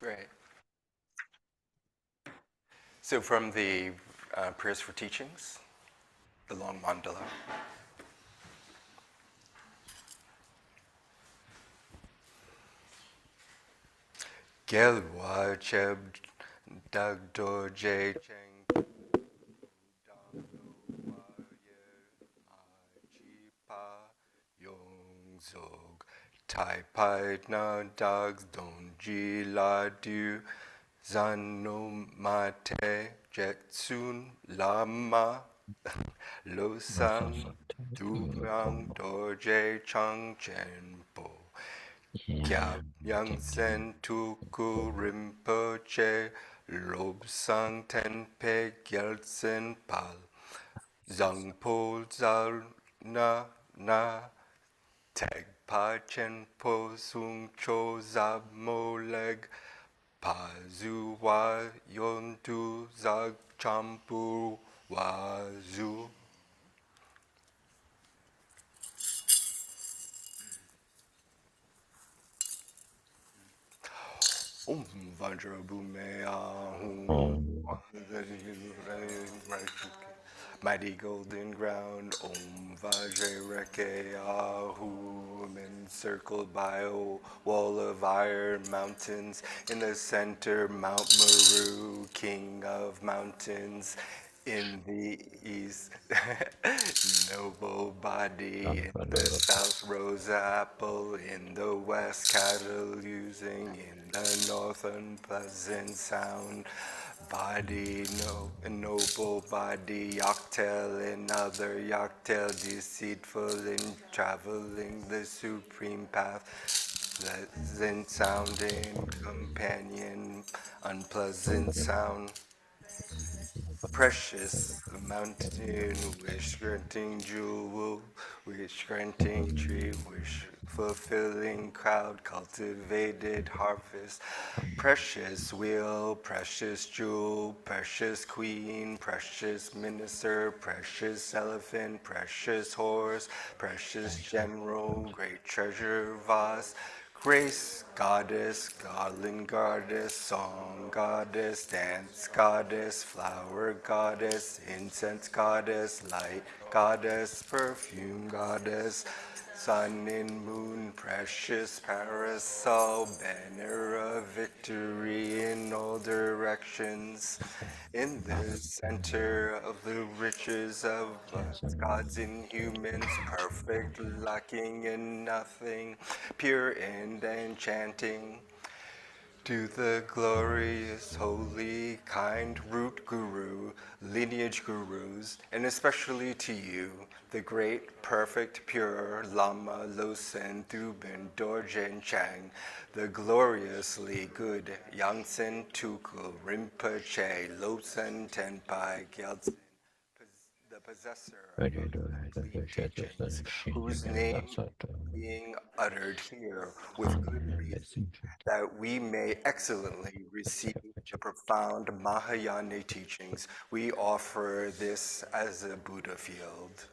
Great. So from the Prayers for Teachings, the long mandala. Gelwa cheb dag do je cheng dang lo wa ye ji pa yong zog tai pai na dags don ji la du zan no mate jetsun lama lo san du yang do je chang chen po Kya Yangten Rinpoche Lob Sang Tenpe Gyaltsen Pal Zang Po Zal Na Teg Pa Chen Po Sung Cho Zab Mo Leg Pa Zu Wa Yon Tu Zag Champu Wa Zu. Om Vajrabhumea Mighty golden ground, Om Vajrakeyahu, encircled by a wall of iron mountains. In the center, Mount Meru, king of mountains. In the east, noble body. In the south, rosa apple. In the west, cattle using. In the north, unpleasant sound. Body, no, noble body, Yaktel, another Yaktel, deceitful in traveling the supreme path, pleasant sounding companion, unpleasant sound. Precious mountain, wish granting jewel, wish granting tree, wish fulfilling crowd, cultivated harvest. Precious wheel, precious jewel, precious queen, precious minister, precious elephant, precious horse, precious general, great treasure vase. Grace goddess, garland goddess, song goddess, dance goddess, flower goddess, incense goddess, light goddess, perfume goddess, sun and moon, precious parasol, banner of victory in all directions. In the center of the riches of gods and humans, perfect, lacking in nothing, pure and enchanting. To the glorious, holy, kind root guru, lineage gurus, and especially to you, the great, perfect, pure Lama Losen Thuben Dorjen Chang, the gloriously good Yangtsen Tuku Rinpoche Losen Tenpai Gyaltsen, the possessor of complete teachings, whose name being uttered here with good reason, that we may excellently receive the profound Mahayana teachings, we offer this as a Buddha field.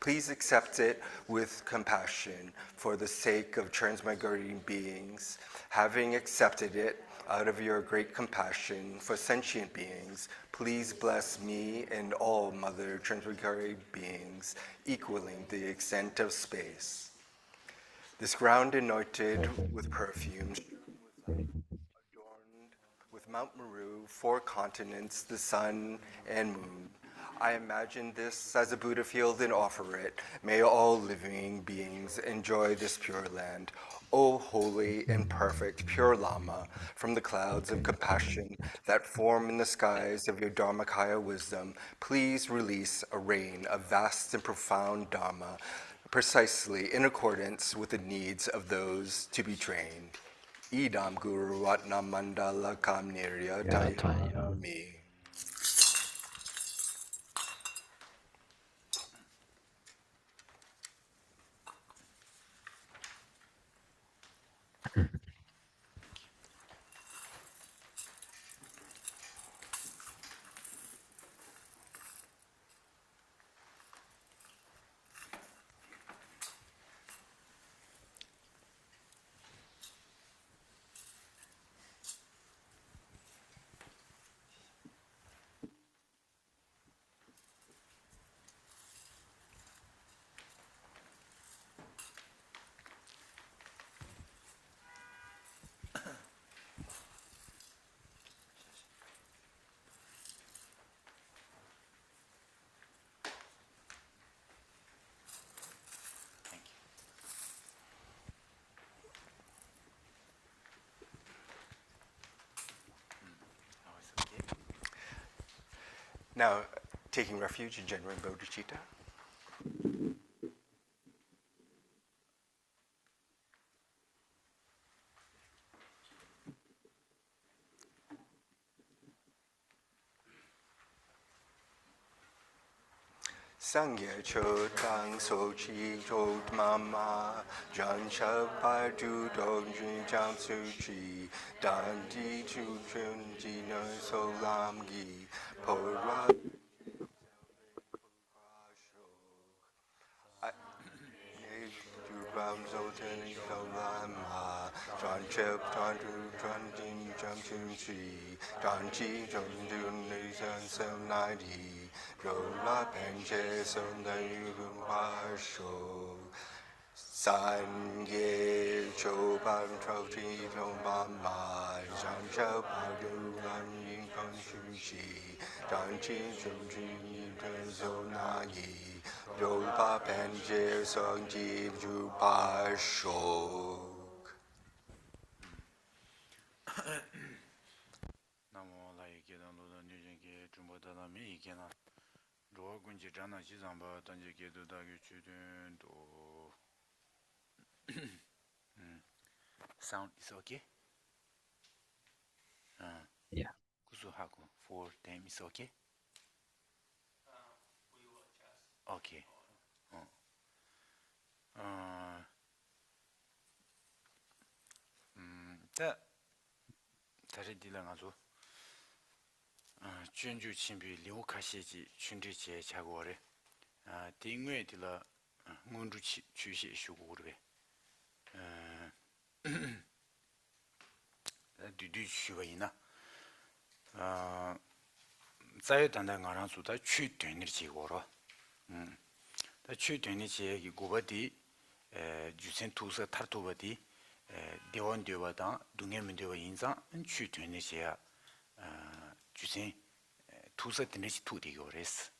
Please accept it with compassion for the sake of transmigrating beings. Having accepted it out of your great compassion for sentient beings, please bless me and all Mother Transmigratory beings, equaling the extent of space. This ground anointed with perfumes, adorned with Mount Meru, 4 continents, the sun and moon. I imagine this as a Buddha field and offer it. May all living beings enjoy this pure land. O holy and perfect pure Lama, from the clouds of compassion that form in the skies of your Dharmakaya wisdom, please release a rain of vast and profound Dharma, precisely in accordance with the needs of those to be trained. Idam Guru Ratna Mandala Kamnirya Dayami. Now, taking refuge in genuine bodhicitta. Sangye cho tang so chi cho mama Jan shao pai tu dong jun jang su chi Dan di chu chun ji no so lam gi Po ra Du ram so ten so lam ha Jan chep tan tu tran jin jang chun chi Dan chi jung jun ni san sem nai di Yo la pen che son dai rum pa sho San ye cho ban trao chi long ban ma Zhang shao pa du lan yin kong shu shi Zhang chi chung chi yin ten so na yi Yo la pen che son ji ju pa sho Namo la yeke dan lo dan nyujin ke chumbo dada mi yeke na roa gunji jana chi zamba tanje ke do da gyu chu dun do sound is okay? Yeah. Kusu haku for them is okay? We will adjust. Okay. 다 다시 딜라 가서 준주 친비 리오 카시지 춘지제 자고래 딩외 딜라 문주 주시 쉬고 그래 뒤뒤 쉬어이나 자유 단단한 수다 취되는 지고로 다 취되는 지역이 고바디 주센 투서 타르토바디 대원되어다 동해문되어 인상 취되는 지야 주센 투서 되는 지 투디고레스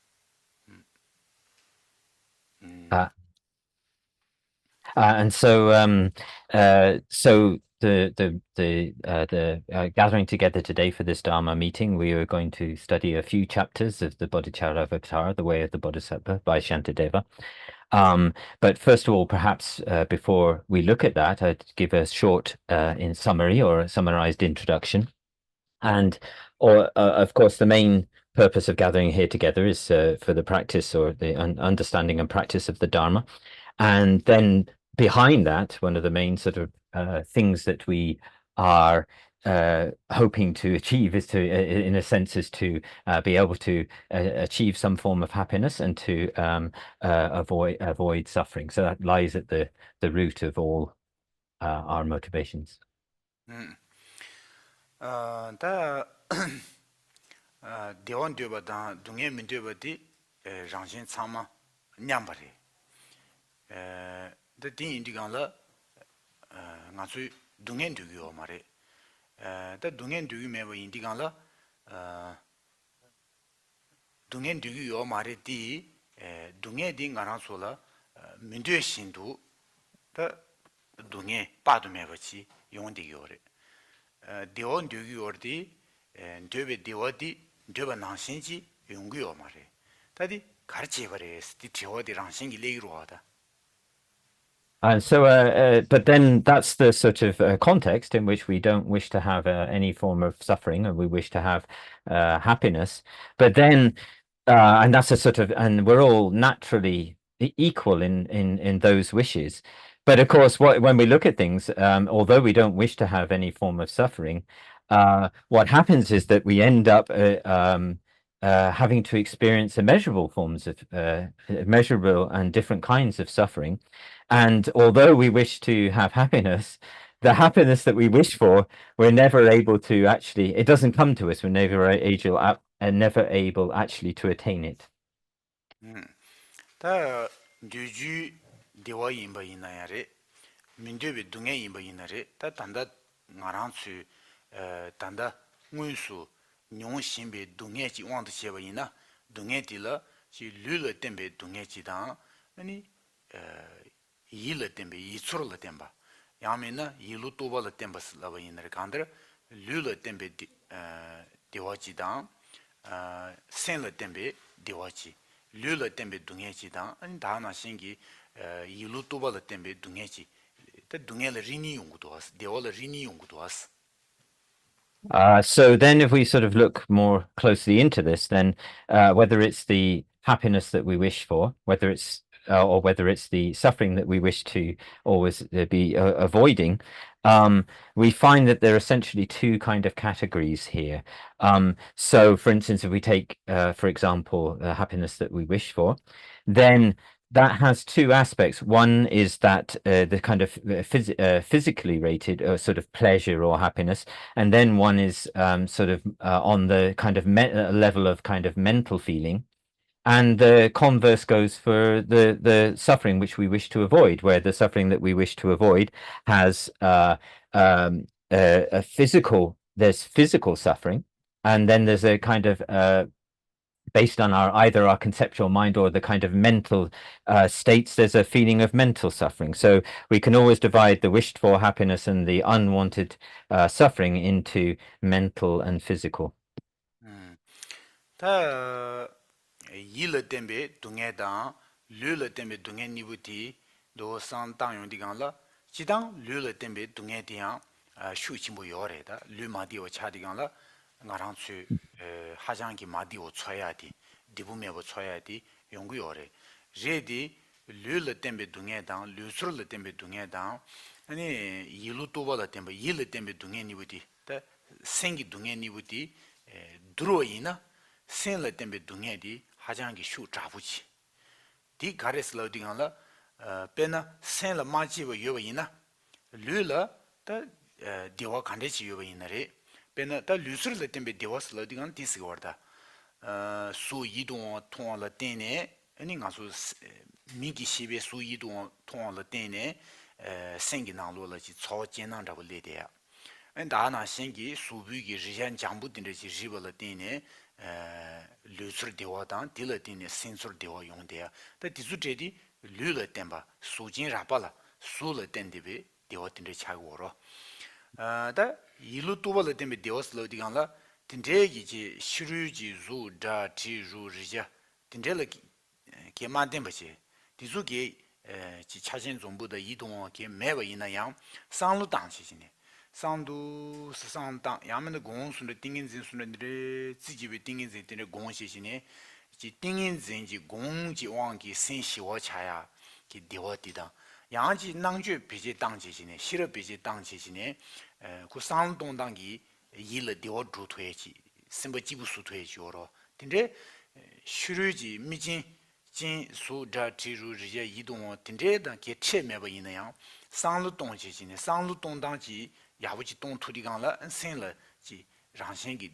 And so the gathering together today for this Dharma meeting, we are going to study a few chapters of the Bodhicaryāvatāra, the Way of the Bodhisattva, by Shantideva. But first of all, perhaps before we look at that, I'd give a short in summary or a summarized introduction. And of course, the main purpose of gathering here together is for the practice or the understanding and practice of the Dharma. And then behind that, one of the main sort of things that we are hoping to achieve is to, in a sense, is to be able to achieve some form of happiness and to avoid suffering. So that lies at the root of all our motivations. 다 대원 되버다 동해 민되버디 장신 참마 냠바리 더 딘디간라 나수 동해 되기요 말에 더 동해 되기 매버 인디간라 동해 되기요 말에디 동해 딘가랑솔라 민되 신도 더 동해 빠도 매버지 용디기요래 대원 되기 어디 되베 대원디 되바 나신지 용기요 말해 다디 가르치 버레스 디 대원디랑 신기 레이로 하다 And so, but then that's the sort of context in which we don't wish to have any form of suffering, and we wish to have happiness. But then, and that's a sort of, and we're all naturally equal in those wishes. But of course, when we look at things, although we don't wish to have any form of suffering, what happens is that we end up having to experience immeasurable forms of measurable and different kinds of suffering. And although we wish to have happiness, the happiness that we wish for, we're never able to actually, it doesn't come to us. We're never able actually to attain it. 다 주주 대화 임바 있나야래 민주비 동해 임바 있나래 다 단다 나랑수 단다 문수 뇽신비 동해지 왕도 셰바이나 동해딜라 지 르르 템베 동해지다 아니 이르 템베 이츠르르 템바 야메나 이루 또발르 템바스 라바이나래 간데 르르 템베 대화지다 senla tembe dewachi lula tembe dungechi dan an dana singi yilu tobala tembe dungechi ta dungela rini yungutuas dewala rini yungutuas. So then if we sort of look more closely into this, then whether it's the happiness that we wish for, whether it's or whether it's the suffering that we wish to always be avoiding, we find that there are essentially two kind of categories here. So for instance, if we take, for example, the happiness that we wish for, then that has two aspects. One is that the kind of physically rated sort of pleasure or happiness, and then one is sort of on the kind of level of kind of mental feeling. And the converse goes for the suffering which we wish to avoid, where the suffering that we wish to avoid has a physical, there's physical suffering, and then there's a kind of based on either our conceptual mind or the kind of mental states, there's a feeling of mental suffering. So we can always divide the wished for happiness and the unwanted suffering into mental and physical. 다 yila tembe dunga dang lula tembe dunga nibuti do san tang yung digang la chidang lula tembe dunga diyang shu chimbo yore da lu ma diwa cha digang la ngarang tsu hajang ki ma diwa choya di dibu mebo choya di yungu yore re di lula tembe dunga dang lu sur la tembe dunga dang ane yilu toba la tembe yila tembe dunga nibuti da sengi dunga nibuti duro ina senla tembe dunga di 하장기 슈 잡으지 디 가레스로 디간라 페나 센라 마치고 요바이나 르라 다 디와 간데치 요바이나레 페나 다 르스르 템베 디와스로 디간 디스가 워다 수 이동 통화라 때네 아니 가서 미기 시베 수 이동 통화라 때네 생기 나로라지 초진난 잡을 레데야 다나 생기 수비기 지한 장부된지 지벌라 때네 lusur dewa dan dila dine sensor dewa yongdeya da dizu dedi lula tenba sujin rapa la su la tendebe dewa tende chaga woro da ilu tuba la tenbe dewa slo digan la tende ji shiru ji zu da ti ru rija tende la ke ma tenba che dizu ge ji chajen zombu da idong ke mewa ina yang sanglu dang chi ne 상도 상당 야면의 공순의 띵인진 순의 지지의 띵인진 때의 공시시네 지 띵인진지 공지 왕기 신시와 차야 기 되어디다 양지 낭주 비제 당지시네 실업 비제 당지시네 그 상동 당기 일을 되어 주토야지 심버 지부수 토야지로 근데 슈르지 미진 진 수자지루 지제 이동 근데다 게 체매버 있는 상루 동지시네 상루 동당지 야부지 동투리강라 센라 지 랑생기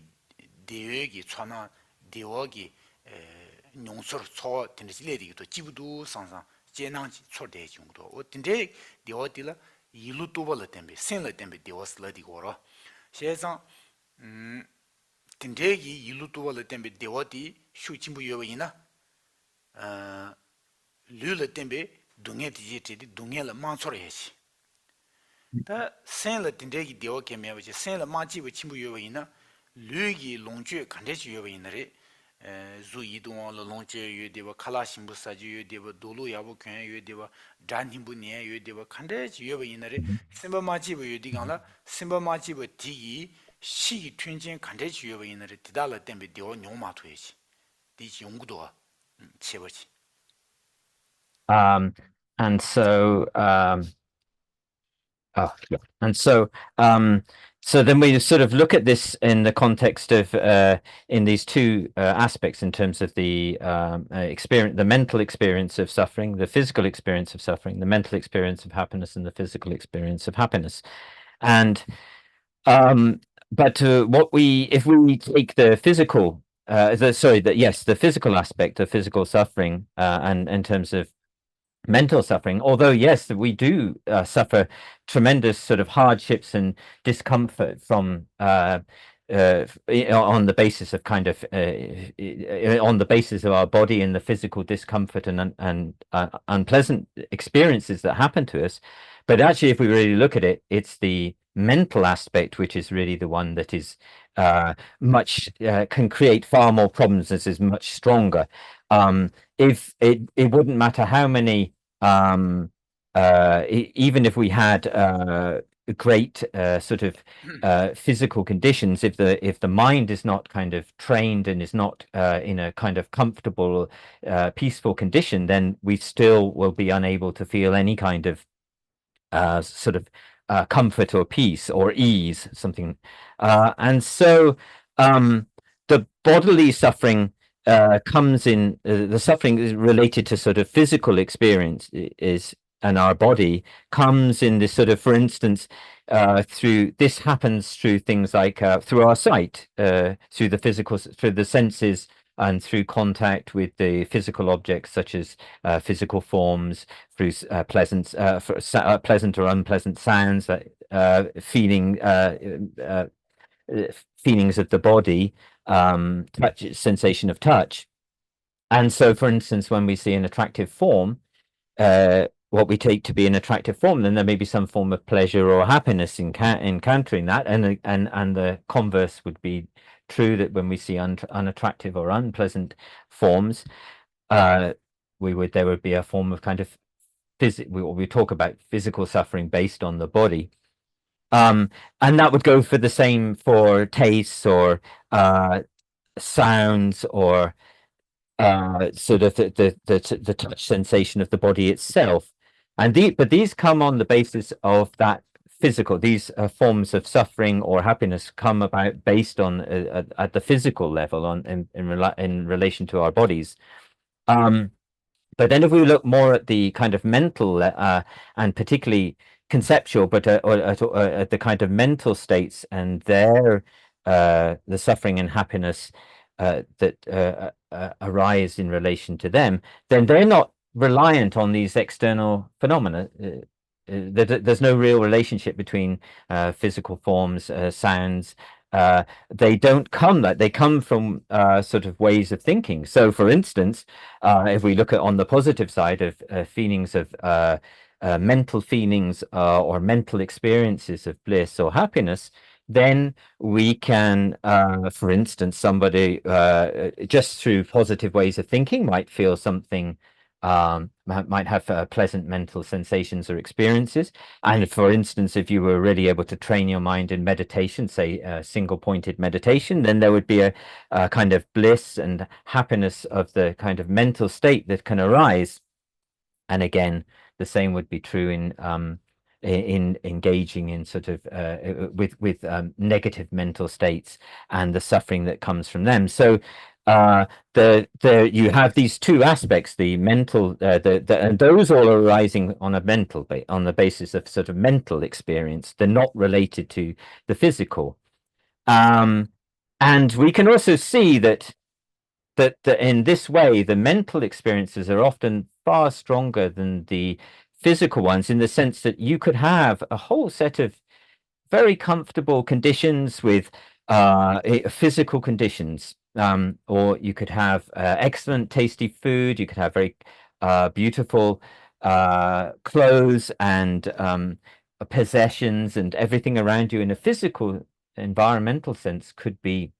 대외기传나 대워기 용서 초 된지레디도 지부도 상상 제낭지 초대 정도 어딘데 대워디라 이루도벌 템베 센라 템베 대워스라디고로 세상 딘데기 이루도벌 템베 대워디 슈침부 요이나 르르 템베 동해디제디 동해라 만소래시 다 센라 딘데기 되어 개매버지 센라 마지부 친구 요이나 류기 롱주 간데지 요이나레 주이동 롱주 요데바 칼라심부 사지 요데바 돌로 야부 кен 요데바 잔힘부니 요데바 간데지 요이나레 심바 마지부 요디간라 심바 마지부 디기 시 튠진 간데지 요이나레 디달라 템베 되어 뇽마토이지 디지 용구도 체버지 And so yeah. And so so then we sort of look at this in the context of in these two aspects in terms of the experience, the mental experience of suffering, the physical experience of suffering, the mental experience of happiness, and the physical experience of happiness. And but if we take the physical the physical aspect of physical suffering and in terms of mental suffering, although yes, we do suffer tremendous sort of hardships and discomfort from on the basis of kind of on the basis of our body and the physical discomfort and unpleasant experiences that happen to us. But actually, if we really look at it, it's the mental aspect, which is really the one that is much can create far more problems. This is much stronger. If it wouldn't matter how many even if we had great sort of physical conditions, if the mind is not kind of trained and is not in a kind of comfortable peaceful condition, then we still will be unable to feel any kind of sort of comfort or peace or ease, something. And so the bodily suffering comes in, the suffering is related to sort of physical experience is, and our body comes in this sort of, for instance, through, this happens through things like through our sight, through the physical, through the senses, and through contact with the physical objects, such as physical forms, through pleasant or unpleasant sounds, feelings of the body, touch, sensation of touch. And so, for instance, when we see an attractive form, what we take to be an attractive form, then there may be some form of pleasure or happiness in encountering that, and the converse would be true, that when we see unattractive or unpleasant forms, there would be a form of kind of we talk about physical suffering based on the body. And that would go for the same for tastes or sounds or sort of the touch sensation of the body itself. And but these come on the basis of that physical. These forms of suffering or happiness come about based on at the physical level, in relation to our bodies. But then if we look more at the kind of mental and particularly conceptual, but at the kind of mental states and the suffering and happiness that arise in relation to them, then they're not reliant on these external phenomena. There's no real relationship between physical forms, sounds. They don't come that, they come from sort of ways of thinking. So, for instance, if we look at on the positive side of feelings of mental feelings or mental experiences of bliss or happiness, then we can, for instance, somebody just through positive ways of thinking might feel something, might have pleasant mental sensations or experiences. And for instance, if you were really able to train your mind in meditation, say single-pointed meditation, then there would be a kind of bliss and happiness of the kind of mental state that can arise. And again, the same would be true in engaging in sort of with negative mental states and the suffering that comes from them. So you have these two aspects: the mental, and those all are arising on on the basis of sort of mental experience. They're not related to the physical. And we can also see that in this way, the mental experiences are often far stronger than the physical ones, in the sense that you could have a whole set of very comfortable conditions with physical conditions, or you could have excellent tasty food, you could have very beautiful clothes and possessions, and everything around you in a physical environmental sense could be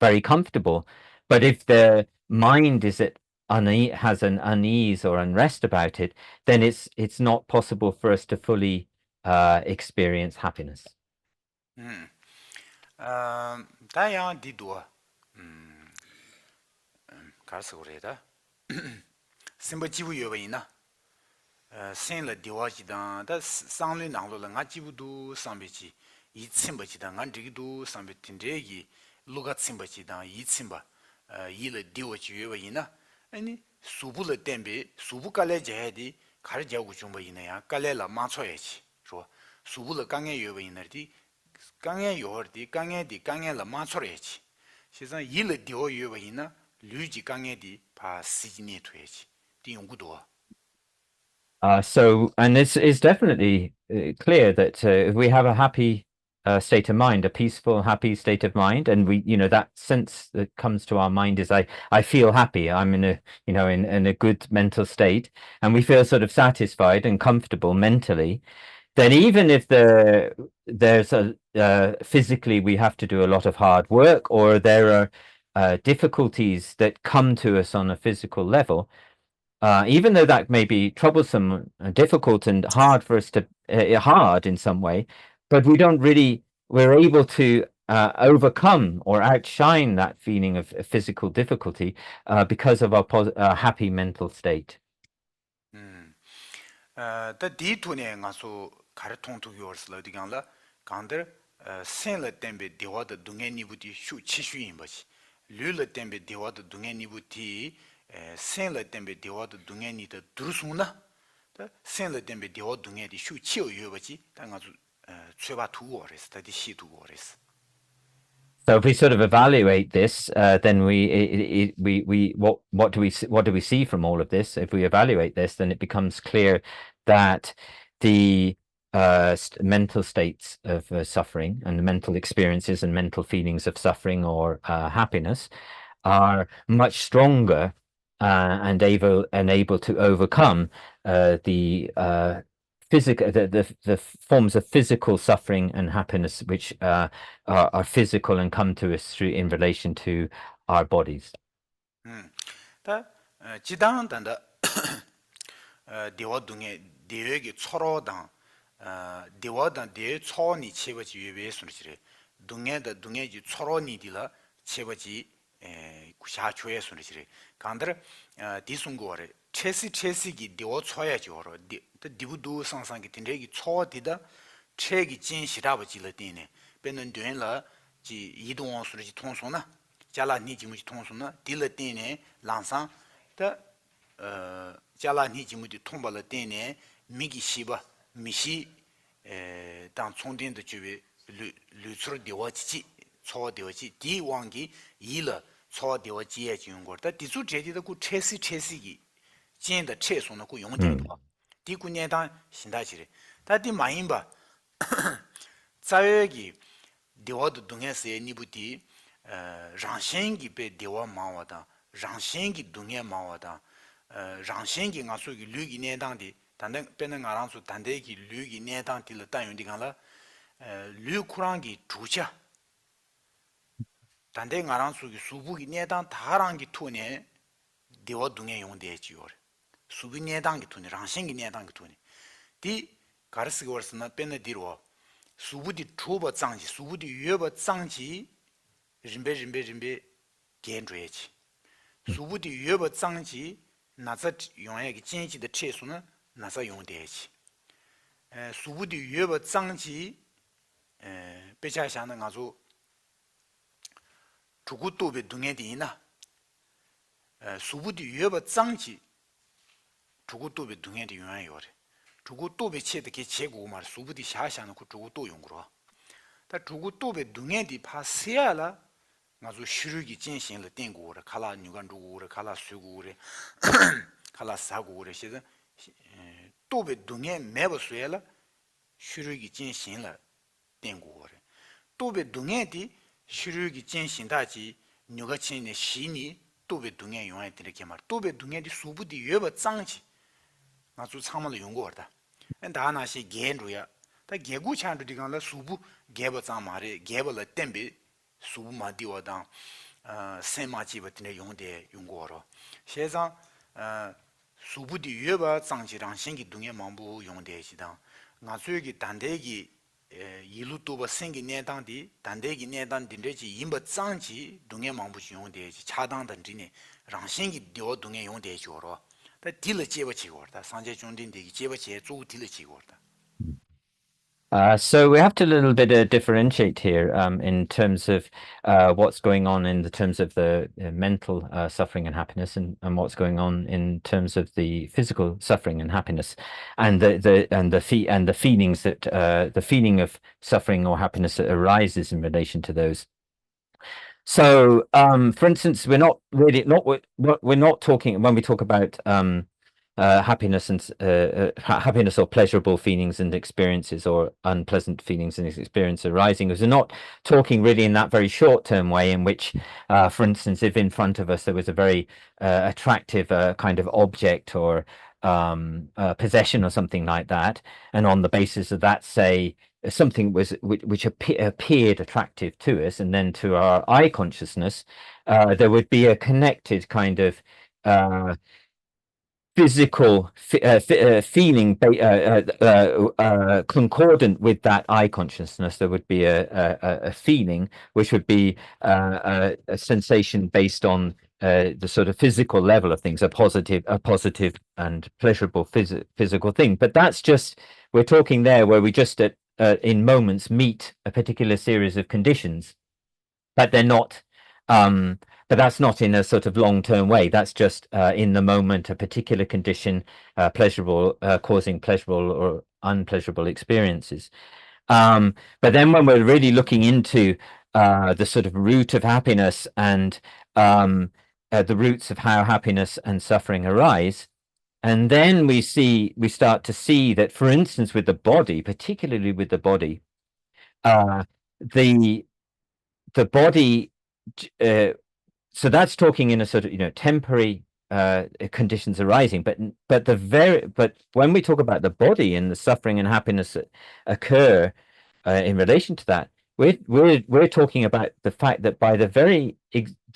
very comfortable. But if the mind is has an unease or unrest about it, then it's not possible for us to fully experience happiness. 다양 디도 가서 그래다 심바 지부 요바이나 생라 디와지다 다 상류 나로라 nga 지부도 상베지 이 심바지다 nga 지기도 상베틴데기 루가 심바지다 이 심바 이를 디워지 요바이나 아니 수부를 땜비 수부깔레 제디 가르자고 좀 보이네야 깔레라 맞춰야지 저 수부를 강에 요바이나디 강에 요르디 강에디 강에라 맞춰야지 세상 이를 디워 요바이나 류지 강에디 바 시지니 돼야지 디 연구도. So, and it's definitely clear that if we have a happy state of mind, a peaceful, happy state of mind, and we, that sense that comes to our mind is, I feel happy. I'm in a, in a good mental state, and we feel sort of satisfied and comfortable mentally. Then even if there's a physically we have to do a lot of hard work, or there are difficulties that come to us on a physical level, even though that may be troublesome, difficult, and hard for us to hard in some way, but we're able to overcome or outshine that feeling of physical difficulty because of our happy mental state. 다 디투네 가서 가르통투기 얼스러 디간라 간데 센레 템베 디와드 둥에니부디 슈 치슈인 버시 류르 템베 디와드 둥에니부디 센레 템베 디와드 둥에니다 두르숭나 다 센레 템베 디와드 둥에디 슈 치오유 버지 당가주 최바 두어레스 다디 시 두어레스. So if we sort of evaluate this, then what do we see from all of this? If we evaluate this, then it becomes clear that the mental states of suffering and the mental experiences and mental feelings of suffering or happiness are much stronger and able to overcome the forms of physical suffering and happiness which are physical and come to us through in relation to our bodies. 지당단다 대화둥에 대외기 초로당 대화단 대 초니 체버지 위에서는 둥에다 둥에지 초로니디라 체버지 구샤초에 소리지래 간들 디숭고래 체시기 디오 초야지 오로 디부두 상상기 딘레기 초디다 체기 진시라버지르디네 베는 된라 지 이동원 소리지 통소나 자라니 지무지 통소나 딜르디네 랑상 더 자라니 지무지 통발르디네 미기시바 미시 당 총된의 주에 류츠르 디와치 초디와치 디왕기 이르 초디와지에 지용거다 디수 제디도 그 체시기 진의 체소는 그 용된다 디군년당 신다지리 다디 마인바 자외기 디와도 동에서의 니부디 랑생기 배 디와 마와다 랑생기 동에 마와다 랑생기 가서기 류기 내당디 단대 빼는 알아서 단대기 류기 내당디를 단용디간라 류쿠랑기 주자 단대 알아서기 수부기 내당 다랑기 투네 디와 동에 용대지요 수비 내당기 투네 랑생기 내당기 투네 디 가르스기 월스나 빼는 디로 수부디 초바 장지 수부디 유여바 장지 림베 겐드레지 수부디 유여바 장지 나자 용야기 진지의 체수는 나자 용대지 수부디 유여바 장지 배차샤는 가서 주구도베 등에디나 수부디 유여바 장지 주구도베 등에디 용야요래 주구도베 체드게 제고 말 수부디 샤샤는 그 주구도 용으로 다 주구도베 등에디 파세야라 나주 시르기 진신을 땡고래 칼라 뉴간 주고래 칼라 수고래 칼라 사고래 시다 도베 등에 매버스야라 시르기 진신을 땡고래 도베 등에디 시르기 진신다지 뉴가 친의 시니 도베 등에 용해 드리게 말 도베 등에디 수부디 여버 장지 나주 참을 용거다 다나시 겐루야 다 개구찬도 디간라 수부 개버장 말에 개벌을 땜비 수부 마디와당 세마지버티네 용대 용거로 세상 수부디 여버 장지랑 신기 등에 망부 용대시당 나수기 단대기 이루도버 생기 내당디 단대기 내당딘데지 임버 장지 등에 망부 용대지 차당던지네 랑신기 dio 등에 용대지오로 다 딜을 제버치고다 상제 중딘데 제버치에 주 딜을 지고다 So we have to a little bit differentiate here in terms of what's going on in the terms of the mental suffering and happiness, and what's going on in terms of the physical suffering and happiness, and the feelings that the feeling of suffering or happiness that arises in relation to those. So, for instance, we're not talking when we talk about happiness and happiness or pleasurable feelings and experiences or unpleasant feelings and experiences arising. We're not talking really in that very short-term way in which, for instance, if in front of us there was a very attractive kind of object or possession or something like that, and on the basis of that say something which appeared attractive to us, and then to our eye consciousness, there would be a connected kind of physical feeling concordant with that eye consciousness. There would be a feeling which would be a sensation based on the sort of physical level of things, a positive and pleasurable physical thing. But that's just, we're talking there where we just in moments meet a particular series of conditions, but they're not but that's not in a sort of long-term way. That's just in the moment, a particular condition, pleasurable, causing pleasurable or unpleasurable experiences. But then when we're really looking into the sort of root of happiness and the roots of how happiness and suffering arise, and then we start to see that, for instance, with the body, particularly with the body, the body, so that's talking in a sort of temporary conditions arising, but when we talk about the body and the suffering and happiness that occur in relation to that, we're talking about the fact that by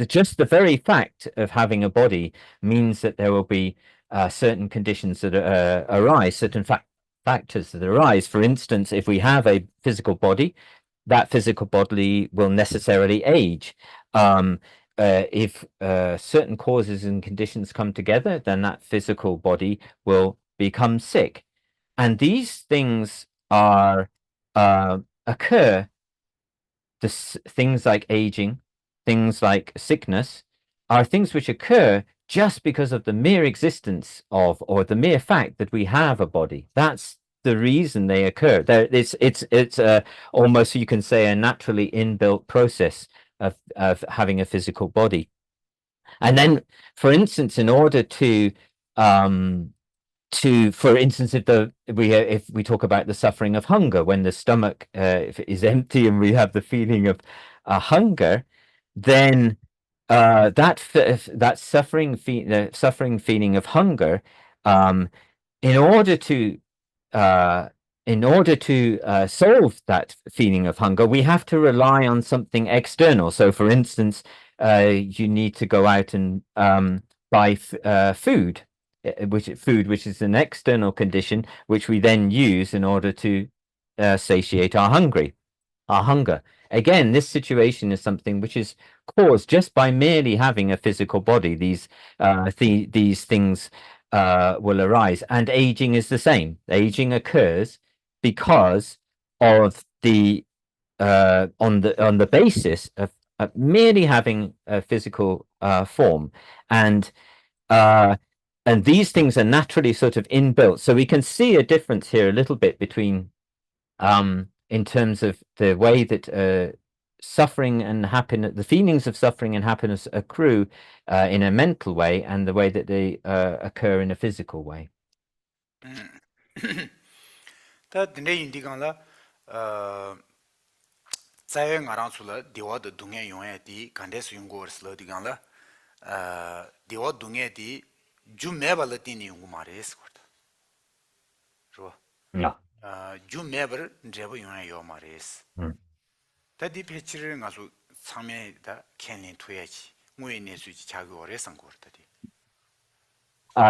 just the very fact of having a body means that there will be certain conditions that arise, certain factors that arise. For instance, if we have a physical body, that physical body will necessarily age. If certain causes and conditions come together, then that physical body will become sick. And these things occur, things like aging, things like sickness, are things which occur just because of the mere existence of, or the mere fact that we have a body. That's the reason they occur. It's almost, you can say, a naturally inbuilt process of having a physical body. And then, for instance, in order to for instance, if we talk about the suffering of hunger, when the stomach is empty and we have the feeling of hunger, then that suffering feeling of hunger, in order to solve that feeling of hunger, we have to rely on something external. So, for instance, you need to go out and buy food, which is an external condition, which we then use in order to satiate our hunger. Again, this situation is something which is caused just by merely having a physical body. These things will arise, and aging is the same. Aging occurs because of on the basis of merely having a physical form, and these things are naturally sort of inbuilt. So we can see a difference here a little bit between in terms of the way that suffering and happiness, the feelings of suffering and happiness accrue in a mental way, and the way that they occur in a physical way. 다 드네 인디간라 자외 ngaransul라 디와드 둥에 용에디 간데스 용고르슬라 디간라 디와 둥에디 주메발라티니 용고 마레스 거다. 저. 야. 주메버 제버 용에 요 마레스. 다디 페치를 가서 상매다 캔린 투야지. 무에네 수지 자고래 상고르다디.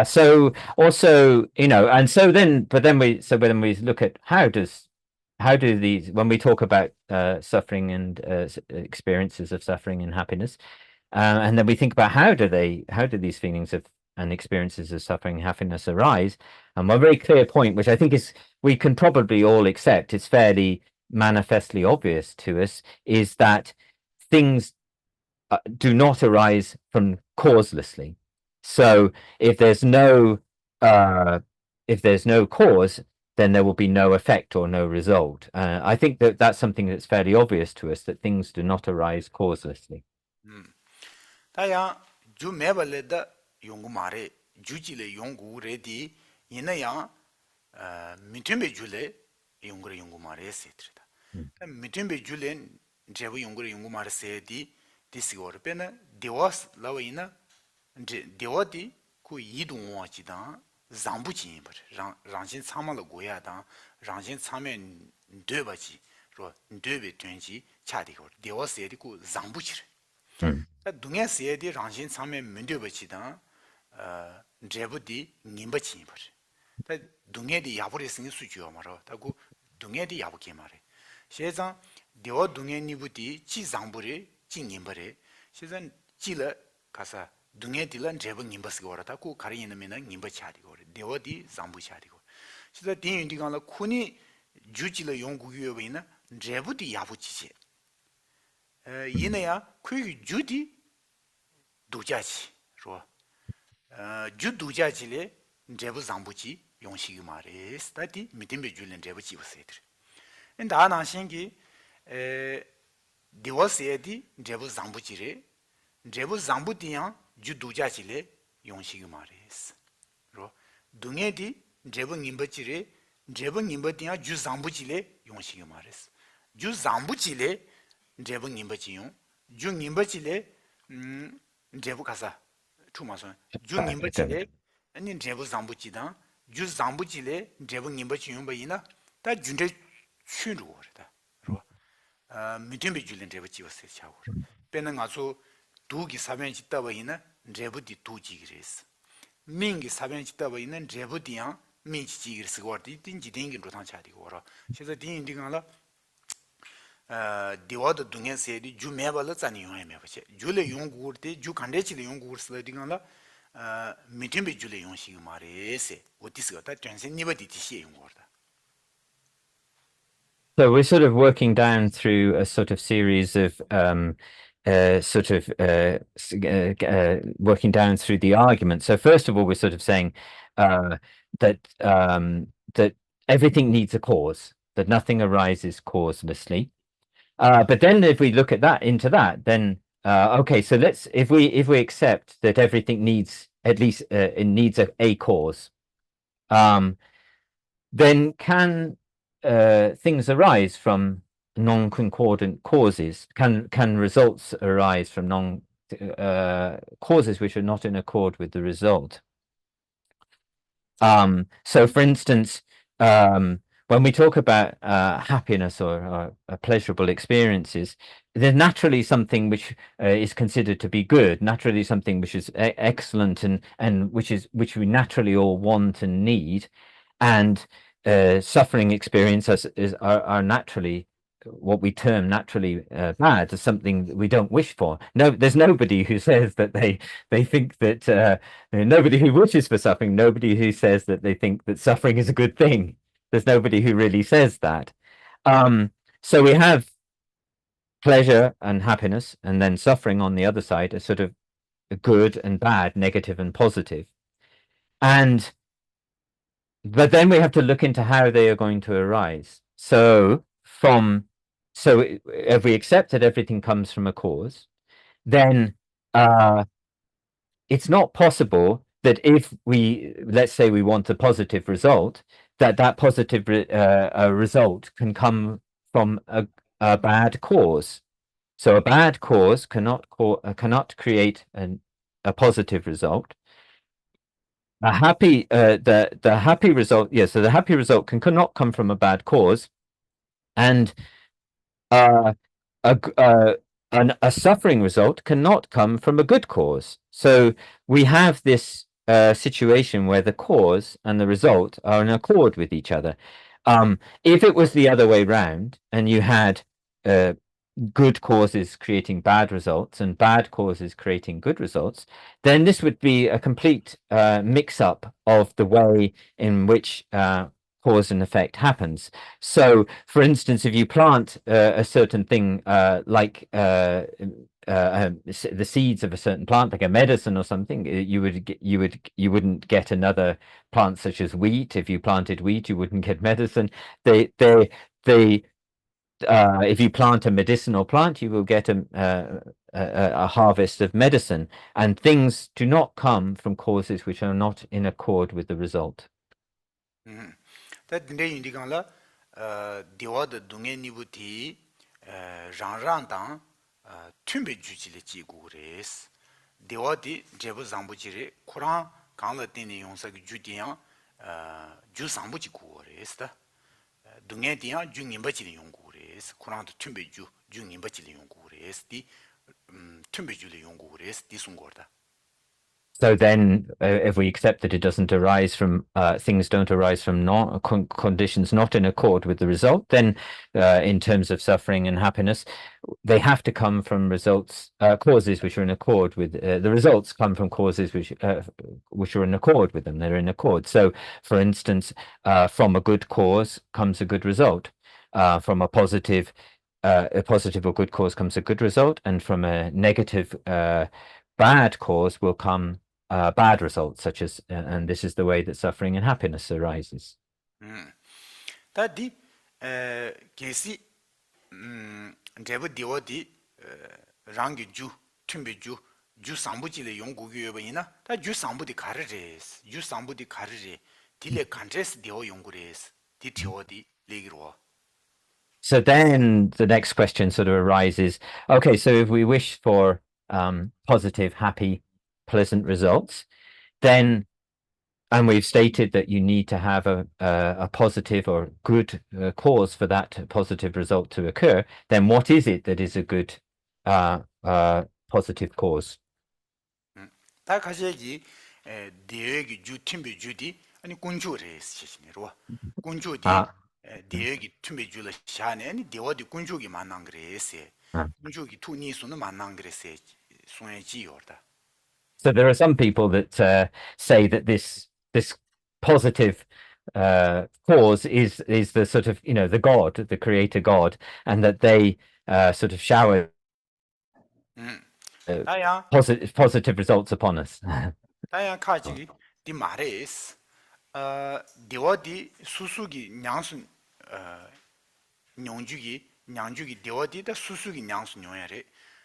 So also, and so then when we look at how do these, when we talk about suffering and experiences of suffering and happiness, and then we think about how do these feelings of and experiences of suffering and happiness arise, and one very clear point, which I think we can probably all accept, it's fairly manifestly obvious to us, is that things do not arise from causelessly. So if there's no cause, then there will be no effect or no result. I think that's something that's fairly obvious to us, that things do not arise causelessly. 다야 주 매발레다 용구 말에 주지레 용구 레디 이나야 미템베 줄레 용구레 용구 말에 세트다. 미템베 줄레 제부 용구레 용구 말에 세디 디시고르 페나 디와스 라와이나 이제 디와디 그 이동화지다 장부지 랑신 참말로 고야다 랑신 참면 되바지 로 되베 된지 차디고 되어서에디고 장부지 동해서에디 랑신 참면 문제버지다 제부디 님버지 버 동해디 야버리스니 수주요 말어 다고 동해디 야부게 말해 세상 되어 동해니부디 지장부리 징님버리 세상 지了 가사 동해딜란 제부 님버스가 와라다고 가리는 님버차디고 되어디 장부차디고 진짜 대인디가라 코니 주지를 연구유여베나 제부디 야부지지 이내야 그 주디 도자지 로 주 도자지래 제부 장부지 용식이 말에 스타디 미템베 줄렌 제부지 버세들 나나 신기 디워세디 제부 장부지래 제부 장부디야 주 도자지래 용식이 말에스 로 동해디 제부 님버지래 제부 님버디야 주 장부지래 용식이 말에스 주 장부지래 제부 님버지용 주 님버지래 제부 가사 추마선 주 님버지래 아니 제부 장부지다 주 장부지래 제부 님버지용 바이나 다 준제 춘루거다 로 미템베 줄렌 제부지 버세 차고 빼는 가서 두기 사변 짓다 바이나 제부디 두지기레스 민기 사변 짓다 바이나 제부디야 미지기르스 거디 딘지 딘기 로탄 차디고 ora 그래서 딘디가라 디와드 동해세디 주메발라 자니 용해메버체 줄레 용구르데 주 간데치레 용구르스 디가라 미템베 줄레 용시기 마레세 오티스가 다 전세 니버디 티시 용거다. So we're sort of working down through a sort of series of working down through the argument. So first of all, we're sort of saying that that everything needs a cause, that nothing arises causelessly. But then if we look at that into that, then okay, so let's if we accept that everything needs at least it needs a cause, then can things arise from non-concordant causes? Can results arise from causes which are not in accord with the result? So for instance, when we talk about happiness or pleasurable experiences, there's naturally something which is considered to be good, naturally something which is excellent and which we naturally all want and need, and suffering experiences are naturally what we term naturally bad, as something that we don't wish for. No, there's nobody who says that they think that nobody who wishes for suffering, nobody who says that they think that suffering is a good thing. There's nobody who really says that. So we have pleasure and happiness, and then suffering on the other side, a sort of good and bad, negative and positive. But then we have to look into how they are going to arise. So if we accept that everything comes from a cause, then it's not possible that if let's say we want a positive result, that positive result can come from a bad cause. So a bad cause cannot create a positive result. A happy the happy result, so the happy result cannot come from a bad cause, and a suffering result cannot come from a good cause. So we have this situation where the cause and the result are in accord with each other. If it was the other way round, and you had good causes creating bad results and bad causes creating good results, then this would be a complete mix-up of the way in which cause and effect happens. So, for instance, if you plant a certain thing like the seeds of a certain plant, like a medicine or something, you wouldn't get another plant such as wheat. If you planted wheat, you wouldn't get medicine. If you plant a medicinal plant, you will get a harvest of medicine, and things do not come from causes which are not in accord with the result. 강라 때니 용사기 주디야 주 상부지 구어레스다 동해디야 중임바지리 용구레스 쿠란도 튠베주 중임바지리 용구레스디 튠베주리 용구레스디 송거다. So then, if we accept that it doesn't arise from things don't arise from conditions not in accord with the result, then in terms of suffering and happiness, they have to come from results, causes which are in accord with the results come from causes which are in accord with them. They're in accord. So, for instance, from a good cause comes a good result. From a positive or good cause comes a good result, and from a negative bad cause will come bad results, such as, and this is the way that suffering and happiness arises. 다디 게시 제부 디오디 랑기 주 튠비주 주 상부지의 연구교여버이나 다주 상부디 가르레스 주 상부디 가르레 딜레 간제스 디오 연구레스 디티오디 레기로. So then the next question sort of arises, okay, so if we wish for positive, happy, pleasant results, then, and we've stated that you need to have a positive or good cause for that positive result to occur, then what is it that is a good positive cause? 다 가셔야지 대외기 주 팀비 주디 아니 군주레스 시시네로 군주디 대외기 팀비 주를 샤네 아니 대와디 군주기 만난 그래세 군주기 투니수는 만난 그래세 손에지요다. So there are some people that say that this positive cause is the sort of, the God, the creator God, and that they sort of shower positive results upon us. 다야 카지 디 마레스 디와디 수수기 냥순 냥주기 디와디다 수수기 냥순 용야레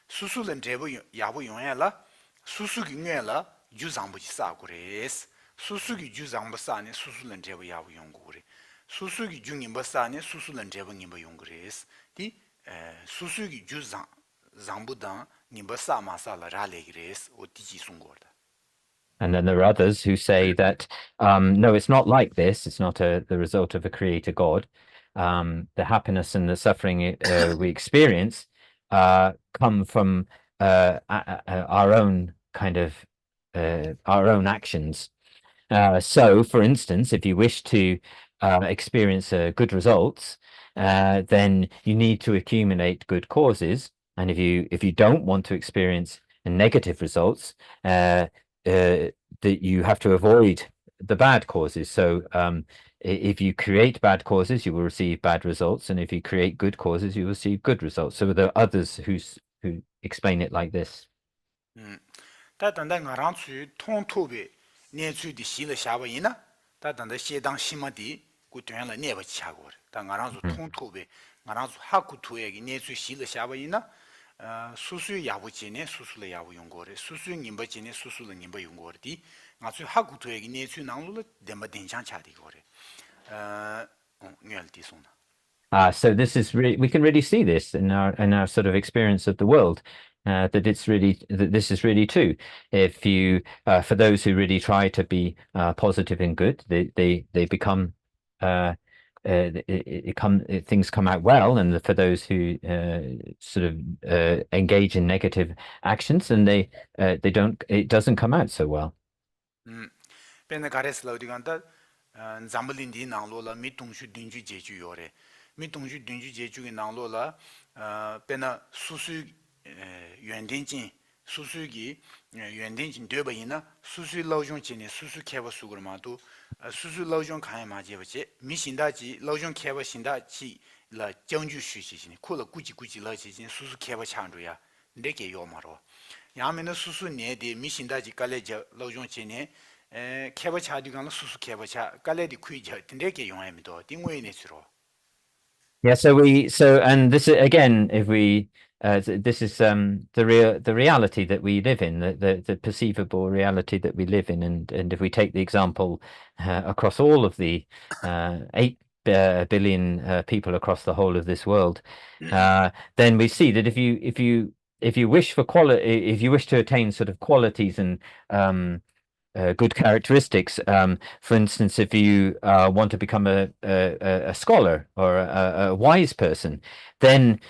수수는 제부 야부 용야라 수수기 뇌라 주장부지 싸고레스 수수기 주장부사네 수수는 제부 야부 용고레 수수기 중임버사네 수수는 제부 님버 용고레스 디 수수기 주장 장부당 님버사 마사라 라레그레스 오티지 송고르다. And then there are others who say that no, it's not like this. It's not the result of a creator God. The happiness and the suffering we experience come from our own kind of our own actions. So, for instance, if you wish to experience good results, then you need to accumulate good causes. And if you don't want to experience negative results, that you have to avoid the bad causes. So, if you create bad causes, you will receive bad results, and if you create good causes, you will receive good results. So there are others who explain it like this. 다단다 ngaranchu 통토베 내주디 시를 샤바이나 다단다 시당 심마디 구트연라 네바 차고르 다 ngaranchu 통토베 ngaranchu 하쿠투에기 내주 시를 샤바이나 수수 야부지네 수수를 야부 용고레 수수 님바지네 수수를 님바 용고르디 ngachu 하쿠투에기 내주 나올로 데마 된장 차디고레 뉘알디 송나. So this is really, we can really see this in our sort of experience of the world, that this is really true. If you, for those who really try to be positive and good, they become, things come out well, and for those who sort of engage in negative actions, and they don't, it doesn't come out so well. bên 가레스 라우디간다 잠블린디 나로라 미통슈 딘주 제주 요레 미통슈 딘주 제주의 나로라 베나 수수 연된진 수수기 연된진 되버이나 수수 라우종진의 수수 캐버 수그마도 수수 라우종 가야 마제버지 미신다지 라우종 캐버 신다지 라 정주 수시시니 콜로 꾸지 라지진 수수 캐버 창조야 내게 요마로 야면의 수수 내디 미신다지 깔레저 라우종진의 캐버 차디간 수수 캐버 차 깔레디 쿠이저 내게 용합니다 딩웨이네 주로. Yeah, and this is, again, if we this is the reality that we live in, the perceivable reality that we live in, and if we take the example across all of the 8 billion people across the whole of this world, then we see that if you wish for if you wish to attain sort of qualities and good characteristics. For instance, if you want to become a scholar or a wise person, then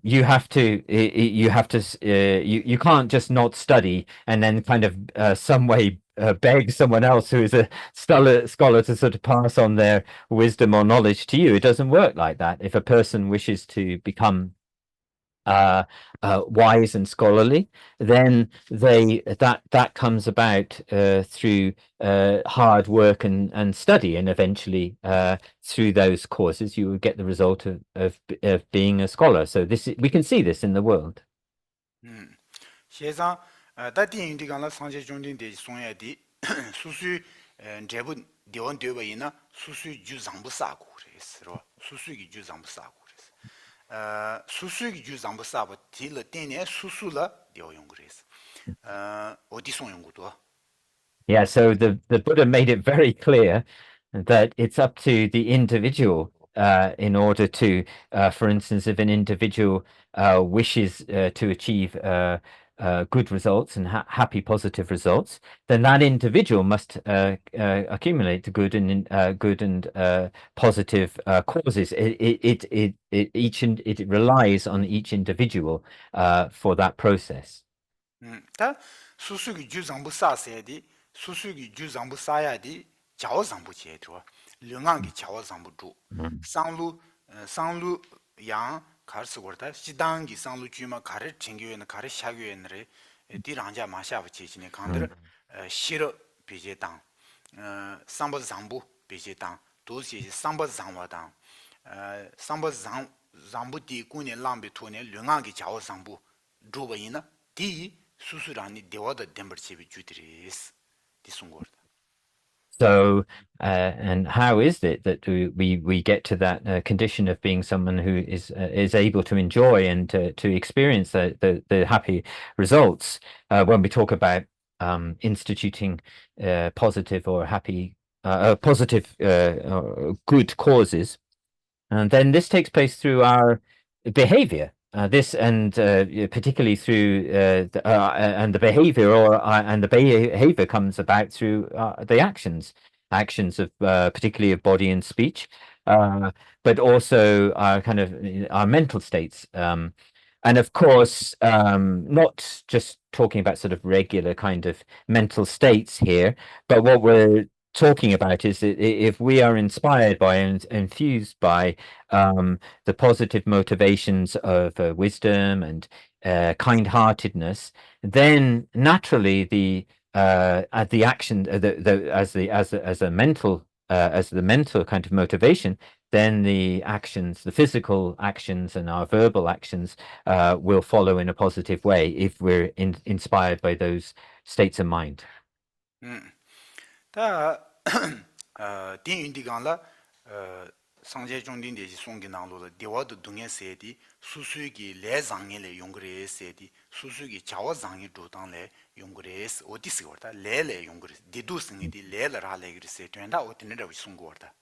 you have to you can't just not study and then kind of some way beg someone else who is a scholar to sort of pass on their wisdom or knowledge to you. It doesn't work like that. If a person wishes to become wise and scholarly, then that comes about through hard work and study, and eventually through those courses you will get the result of being a scholar. So we can see this in the world. 세상 다디 인디간라 상제 존딘데 송야디 수수 제부 디원 되버이나 수수 주장부 싸고 그래서 수수기 주장부 싸고 그래서 수수기 주장부 싸고 딜러 때네 수수라 되어용 그래서 어디 송용구도. Yeah, so the Buddha made it very clear that it's up to the individual in order to, for instance, if an individual wishes to achieve good results and happy, positive results, then that individual must accumulate the good and positive causes. It relies on each individual for that process. 다 수수기 주장부 싸세디 수수기 주장부 싸야디 자오장부 제도 령앙기 자오장부 주 상루 양 가르스고다 시당기 상루 주마 가르 챙겨는 가르 샤교에는 디랑자 마샤부 제진에 강들 싫어 비제당 상버 장부 비제당 도시 상버 장와당 상버 장부디 군의 람비 토네 령앙기 자오장부 주버이나 디 수수라니 대화도 덴버치비 주드리스 디송고르다. So, and how is it that we get to that condition of being someone who is able to enjoy and to experience the happy results when we talk about instituting positive or happy positive good causes, and then this takes place through our behavior. This and particularly through and the behavior and the behavior comes about through the actions of particularly of body and speech, but also our kind of our mental states, and of course not just talking about sort of regular kind of mental states here, but what we're talking about is that if we are inspired by and infused by the positive motivations of wisdom and kind-heartedness, then naturally the action as the mental kind of motivation, then the actions, the physical actions and our verbal actions will follow in a positive way if we're inspired by those states of mind. 다 딘윈디간라 상제 종딘데지 송기나로로 대화도 동에세디 수수기 레장엘에 용그레세디 수수기 자와장이 조당래 용그레스 어디스거다 레레 용그레스 디두스니디 레라라레 그레세 된다 어디네라고 송고다.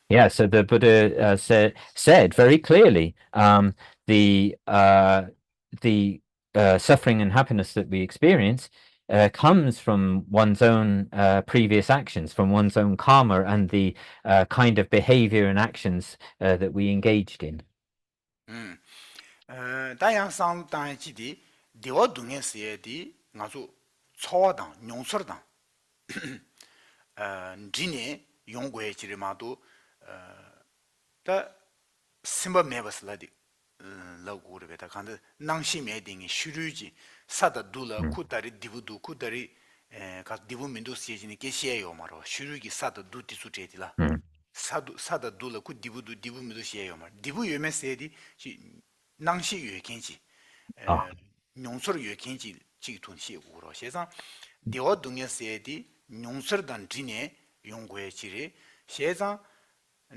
Yeah, so the Buddha said very clearly the suffering and happiness that we experience comes from one's own previous actions, from one's own karma and the kind of behavior and actions that we engaged in. 다양상 단지디 대화 동에서디 가서 초당 용서당 진에 용고에 지르마도 다 심바 메버슬라디 라고르베다 간데 낭심에 딩이 슈르지 사다 둘라 쿠다리 디부두 쿠다리 가 디부민도 시에지니 게시에요 마로 슈르기 사다 두티수제디라 사다 둘라 쿠 디부두 디부민도 시에요 마 디부 유메세디 낭시 유에켄지 용서를 유에켄지 지기톤 시고로 세상 디어 동에세디 용서단 진에 용고에 지리 세상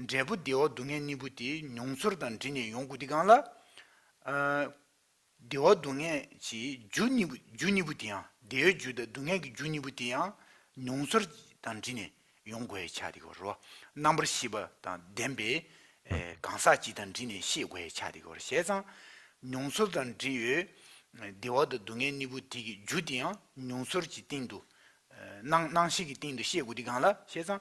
제부 디어 동에 니부티 용서단 진에 용구디간라 디어 동에 지 주니부티야 디어 주다 동에기 주니부티야 용서 단진에 용고에 차디고로 넘버 10 단 뎀베 강사지 단진에 시고에 차디고로 세상 용서 단지에 디어 동에 니부티 주디야 용서 지팅도 낭시기 띵도 시고디 간라 세상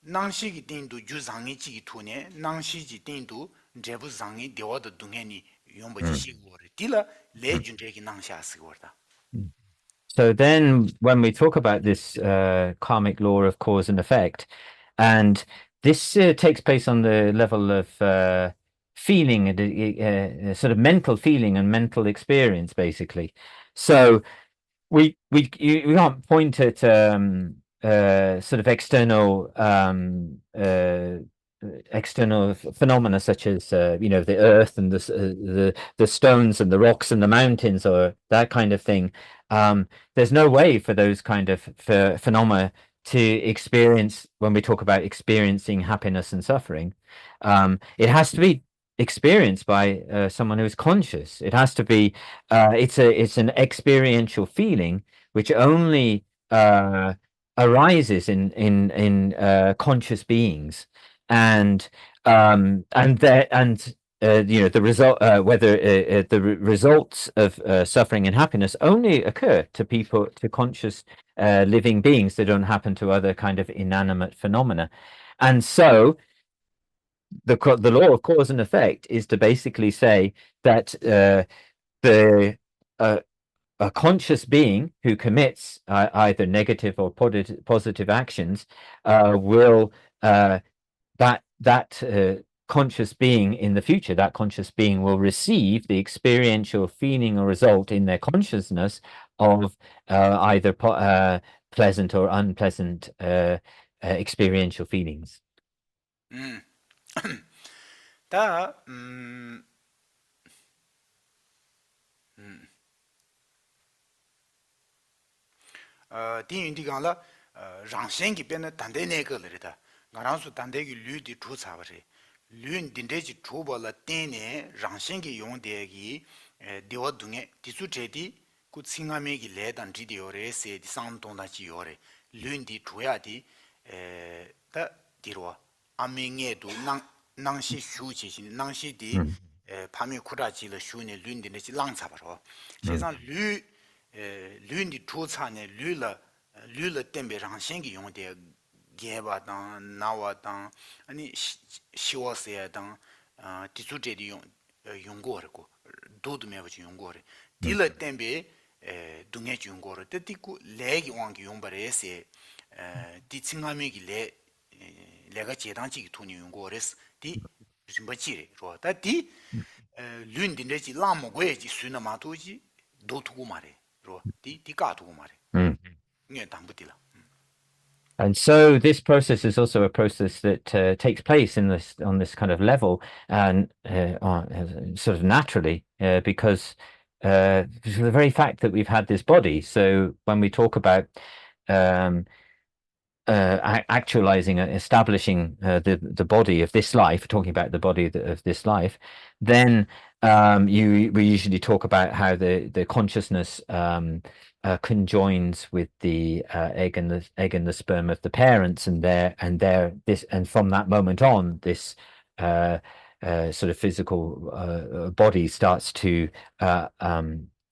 낭시기 띵도 주상이 지기 투네 낭시지 띵도 제부 상이 되어도 동해니 용버지 시고를 딜라 레준제기 낭샤스고다. So then when we talk about this karmic law of cause and effect, and this takes place on the level of feeling, sort of mental feeling and mental experience, basically. So we can't point at sort of external phenomena such as the earth and the stones and the rocks and the mountains or that kind of thing. There's no way for those kind of phenomena to experience when we talk about experiencing happiness and suffering. It has to be experienced by someone who is conscious. It has to be it's an experiential feeling which only arises in conscious beings, and the result whether the results of suffering and happiness only occur to conscious living beings. They don't happen to other kind of inanimate phenomena. And so the law of cause and effect is to basically say that a conscious being who commits either negative or positive actions will conscious being in the future, that conscious being will receive the experiential feeling or result in their consciousness of either pleasant or unpleasant experiential feelings. 다 디윤디 간라 랑생기 변의 단대네 거르다 가랑수 단대기 류디 주사버리 류인 딘데지 주벌라 떼네 랑생기 용대기 디워둥에 디수제디 굿싱아메기 레단 지디오레 세디 상동다지 요레 류인디 주야디 다 디로 아밍에도 낭시 슈지신 낭시디 밤이 쿠라지를 슈네 류인디네지 랑사버로 세상 류인디 주차네 류르 템베 랑생기 용대 게바당 나와당 아니 시워세야당 디수제디 용고르고 도드메버지 용고르 딜러 템베 둥에 용고르 뜻이고 레기 왕기 용바레세 디칭하메기 레가 제당지기 돈이 용고르스 디 심바지레 로다 디 륜딘데지 라모고에지 수나마토지 도투고 말해 로 디가두고 말해 네 담부디라. And so this process is also a process that takes place on this kind of level, and sort of naturally, because the very fact that we've had this body. So when we talk about actualizing, establishing the body of this life, talking about the body of this life, then we usually talk about how the consciousness conjoins with the egg and the sperm of the parents, and from that moment on, this sort of physical body starts to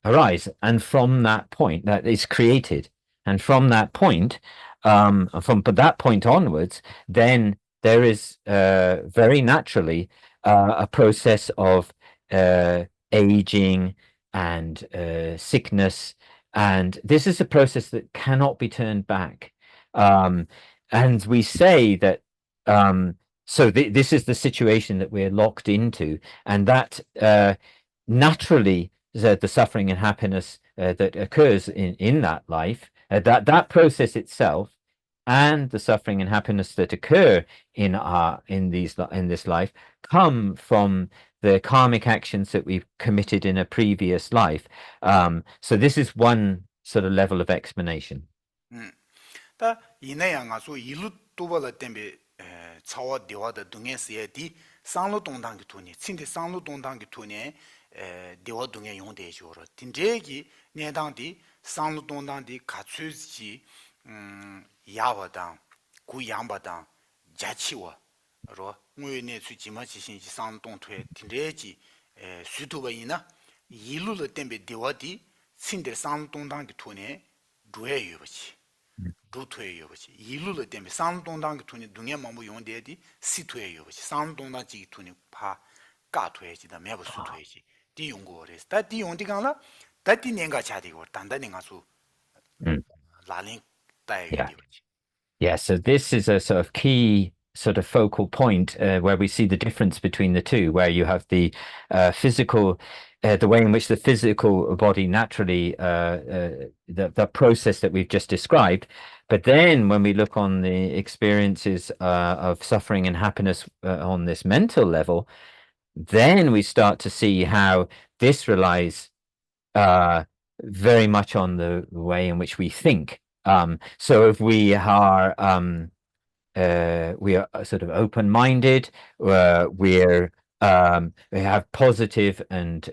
arise, and from that point, that is created, and from that point, from that point onwards, then there is very naturally a process of aging and sickness. And this is a process that cannot be turned back. And we say that, so this is the situation that we're locked into, and that naturally the suffering and happiness that occurs in that life, that process itself, and the suffering and happiness that occur in this life come from the karmic actions that we've committed in a previous life. So this is one sort of level of explanation. 다 이내양아서 일루 도발을 때문에 차와 대화의 동에서디 상로 동당기 돈이 친데 상로 동당기 돈에 대화 동에 용대죠로 딘제기 내당디 상로 동당디 가츠지 야와당 구양바당 자치와 로 무에네 수지마지신지 상동퇴 딘제지 수도바이나 일루를 때문에 대화디 친데 상동당기 돈에 두에요지 루트에 요버지 이루를 때문에 상동당 돈이 동해 마무 용대디 시트에 요버지 상동당 지 돈이 파 까토에지다 매버 수토에지 디 용고레스 다디 용디간라 다디 년가 차디고 단단행가수 Mm. 라링 따에 Yeah. 디버지 Yeah, so this is a sort of key sort of focal point where we see the difference between the two, where you have the physical, the way in which the physical body naturally, the process that we've just described. But then when we look on the experiences of suffering and happiness on this mental level, then we start to see how this relies very much on the way in which we think. So if we are sort of open-minded, we have positive and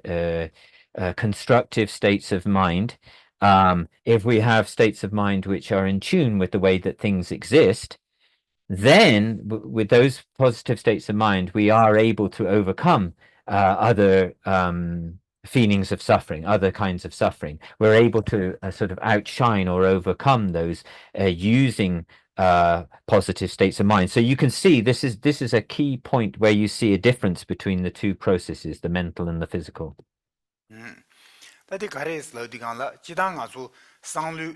constructive states of mind. If we have states of mind which are in tune with the way that things exist, then with those positive states of mind, we are able to overcome other feelings of suffering, other kinds of suffering. We're able to sort of outshine or overcome those using positive states of mind. So you can see this is a key point where you see a difference between the two processes, the mental and the physical. 다디 가레스 어디간라 지당 아주 상류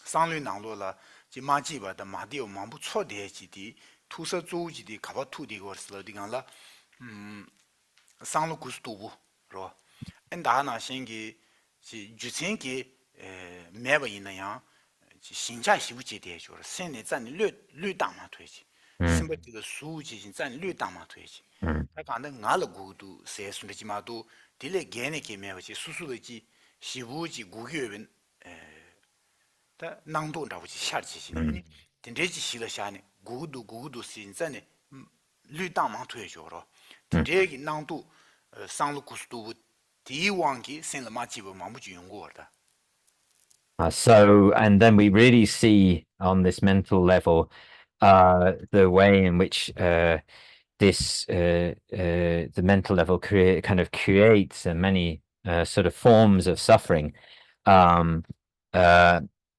상류 나로라 지마지바다 마디오 망부 초대지디 투서 조지디 가바 투디 거스 어디간라 상루 구스도부 로 엔다나 신기 지 주생기 매버 있나야 신자 시부지대 줘 선내 잔 류당마推지 심버디의 수지 잔 류당마推지 다 간다 나를 구도 세순지마도 딜레 게네게 매버지 수수르지 시부지 구교변 다 낭도라고지 샤지시니 딘데지 실어샤네 구도 신잔네 류당마 推줘로 딘데기 낭도 상루 구스도 디왕기 생마지부 마무지 용고다 So, and then we really see on this mental level the way in which this the mental level creates many sort of forms of suffering,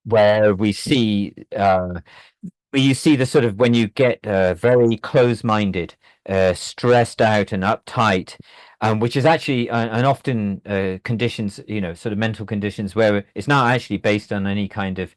where we see you see the sort of when you get very close-minded, stressed out and uptight, which is actually and often conditions, sort of mental conditions where it's not actually based on any kind of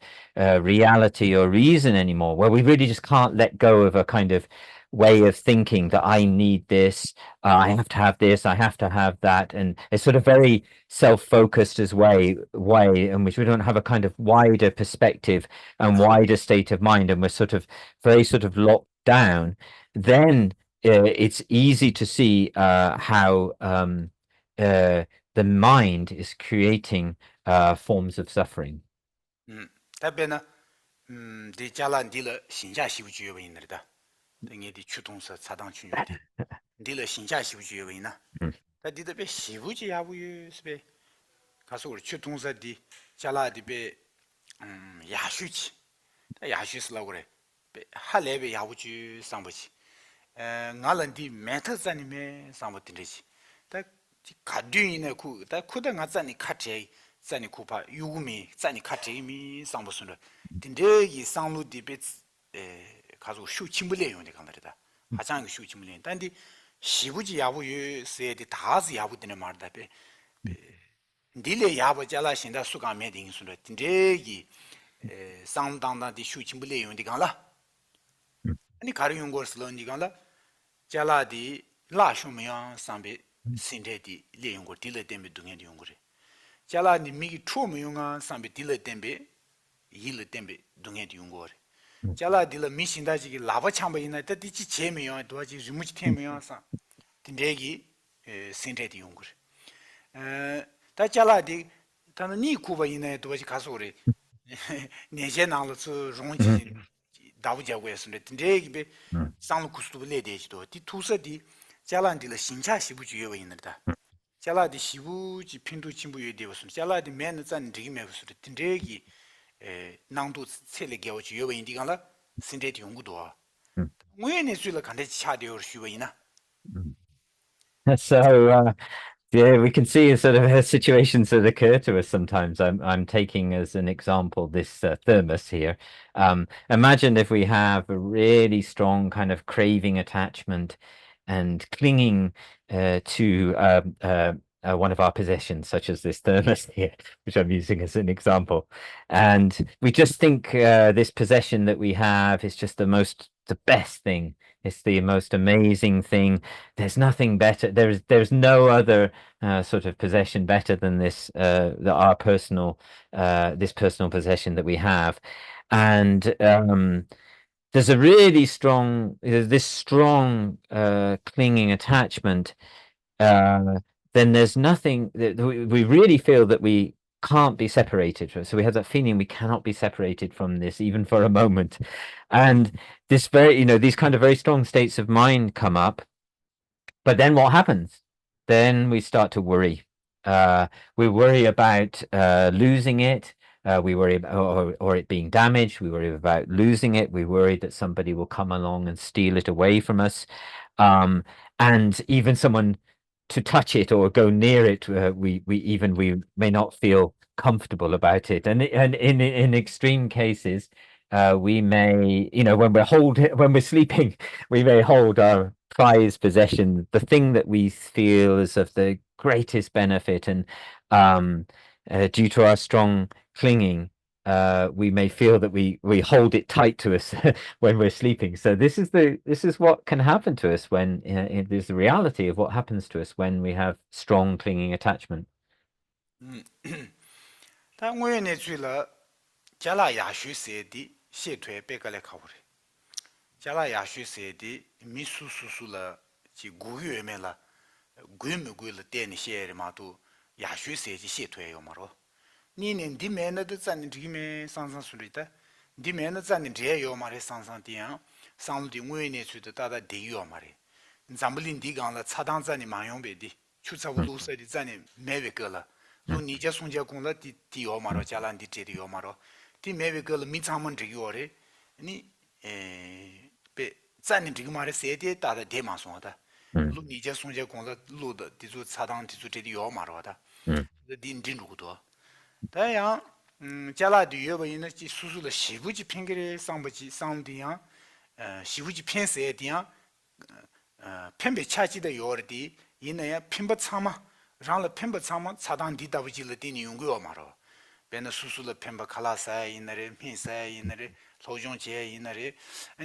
reality or reason anymore, where we really just can't let go of a kind of way of thinking that I need this, I have to have this, I have to have that, and it's sort of very self-focused as way in which we don't have a kind of wider perspective and wider state of mind, and we're sort of very sort of locked down. Then it's easy to see how the mind is creating forms of suffering. 답변은 디잘란딜의 신자시부주의가 있는다. 등에디 추동서 사당 춘유디. 딜의 신자시부주의가 있나? 다디더베 시부지야부유스베 가서 우리 추동서디 잘라디베 야슈치. 야슈스라고 그래. 할레베 야부주 상부지. ngalandi method zani me sambo tindeci ta kadui ne ku ta kuda nga zani khate zani kupa yugumi zani khate mi sambo sunro tinde yi sanglu di be 가서 shu chimbule yone kandarida 하장 shu chimbule 단디 시부지 야부 유세디 다스 야부 되는 말다 be 딜레 야부 잘라 신다 수가 메딩 순로 tinde yi 상당당디 shu chimbule yone kan라 아니 가르용 거스로 니간라 잘라디 라쇼미야 삼베 신데디 레용고 딜레 템베 둥에디 용고레 잘라디 미기 초미용아 삼베 딜레 템베 일레 템베 둥에디 용고레 잘라디라 미신다지기 라바 참바 있나 때디치 제미용 도와지 리무치 테미용 사 딘데기 신데디 용고레 다 잘라디 타는 니 쿠바 있나 도와지 가소레 내제 나로서 롱지 다부자고였는데 딘데기베 상로 구스도블레 되지도 디 투서디 잘란디라 신차 시부주의가 있는다. 잘라디 시부지 핀도 침부에 되었습니다. 잘라디 맨 잔 되기면서 딘데기 낭도 셀레 겨우지 여가 인디간라 신데디 연구도 왜네 수를 간데 차되어 쉬어이나. So Yeah, we can see sort of situations that occur to us sometimes. I'm taking as an example this thermos here. Imagine if we have a really strong kind of craving attachment and clinging to one of our possessions, such as this thermos here, which I'm using as an example. And we just think this possession that we have is just the best thing. It's the most amazing thing. There's nothing better. There's no other sort of possession better than this our personal this personal possession that we have, and there's a really strong this strong clinging attachment. Then there's nothing that we really feel that we can't be separated from. So we have that feeling we cannot be separated from this even for a moment, and this very these kind of very strong states of mind come up. But then what happens? Then we start to worry. We worry about losing it. We worry about or it being damaged. We worry about losing it. We worry that somebody will come along and steal it away from us. And even someone to touch it or go near it, we may not feel comfortable about it. And in extreme cases, we may, when we're sleeping, we may hold our prized possession, the thing that we feel is of the greatest benefit, and due to our strong clinging, we may feel that we hold it tight to us when we're sleeping. So this is what can happen to us when there's the reality of what happens to us when we have strong clinging attachment. 但我呢做了加拉亚学社的写推别个来考的，加拉亚学社的秘书叔叔了，去古月面了，鬼没鬼了店里写的嘛都亚学社的写推有嘛咯。你呢？地面那都站的这面上上树里的，地面那站的这有嘛的上上的样，上路的我呢做的大大地有嘛的，你咱们领地讲了，插档站的蛮用别的，就差不多色的站的没别个了。如你家送家公了地有嘛咯，加兰地这的有嘛咯，地没别个了，没咱们这个有的，你别站的这个嘛的谁的大的地嘛送的，如你家送家公了路的地就插档地就这里有嘛咯的，这地真如多。 但样，加拿大有个人呢，就叔叔的西部去偏给的上不去上的样，西部去偏谁的样，偏被掐起的有的，因那样偏不长嘛，让了偏不长嘛，插当地到不去了地你用过嘛了，别那叔叔的偏不卡拉塞，因那的偏塞，因那的老中街，因那的，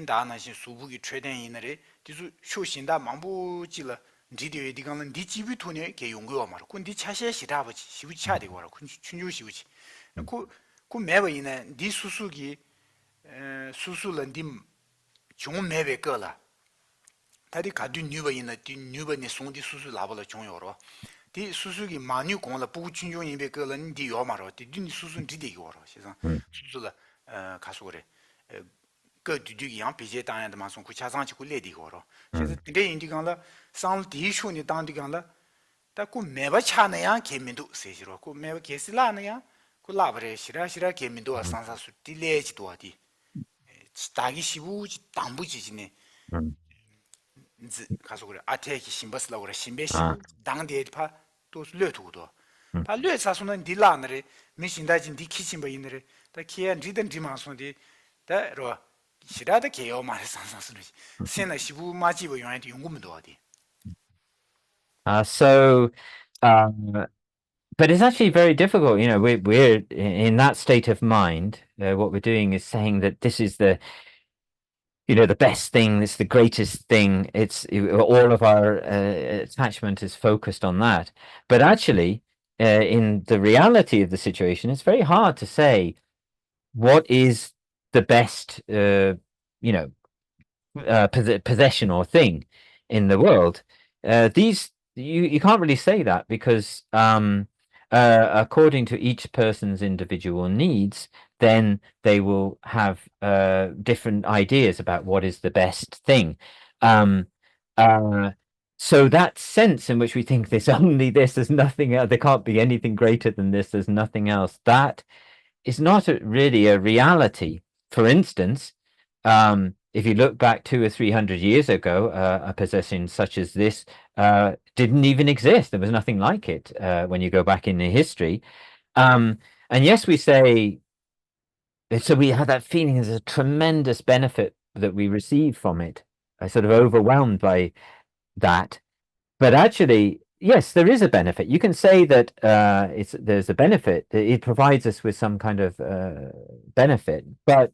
大那些苏部给缺点，因那的，就是小心的忙不去了。 你这地方了，你基本托呢给用过嘛？kun你恰些西大不去，西不恰的话了，kun群就西不去。kun买不呢？你叔叔给，叔叔人的穷买不个了，他的卡对女不呢？对女不呢送的叔叔拿不了穷药了。的叔叔给马女讲了，不群众人别个了，你得要嘛了，的对你叔叔你得要了，先生，叔叔了，卡说的，个对对一样，毕竟当然的嘛，送回家长去过来的个了。现在这个人的讲了。 上地区呢，当地讲了，但古没把钱那样给民都谁知道？古没把给是哪那样？古拉不来，是啦给民都啊，上数的来几多的，大概西部当不起呢。是，他说过了，阿泰去新巴斯了，我说新北西部当地的怕都是略土多，他略啥说呢？地拉那里，没现在进地起新巴因那里，他起啊，地等地嘛说的，但是吧，其他的给要嘛的上数的，现在西部马基不原来的用我们多的。 But it's actually very difficult. We're in that state of mind. What we're doing is saying that this is the best thing. It's the greatest thing. All of our attachment is focused on that. But actually, in the reality of the situation, it's very hard to say what is the best, possession or thing in the world. You can't really say that because according to each person's individual needs, then they will have different ideas about what is the best thing. So that sense in which we think there's only this, there's nothing else, there can't be anything greater than this, there's nothing else, that is not really a reality. For instance, if you look back 200 or 300 years ago, a possession such as this didn't even exist. There was nothing like it when you go back in the history. And yes, we say, so we have that feeling there's a tremendous benefit that we receive from it. Sort of overwhelmed by that. But actually, yes, there is a benefit. You can say that there's a benefit. It provides us with some kind of benefit, but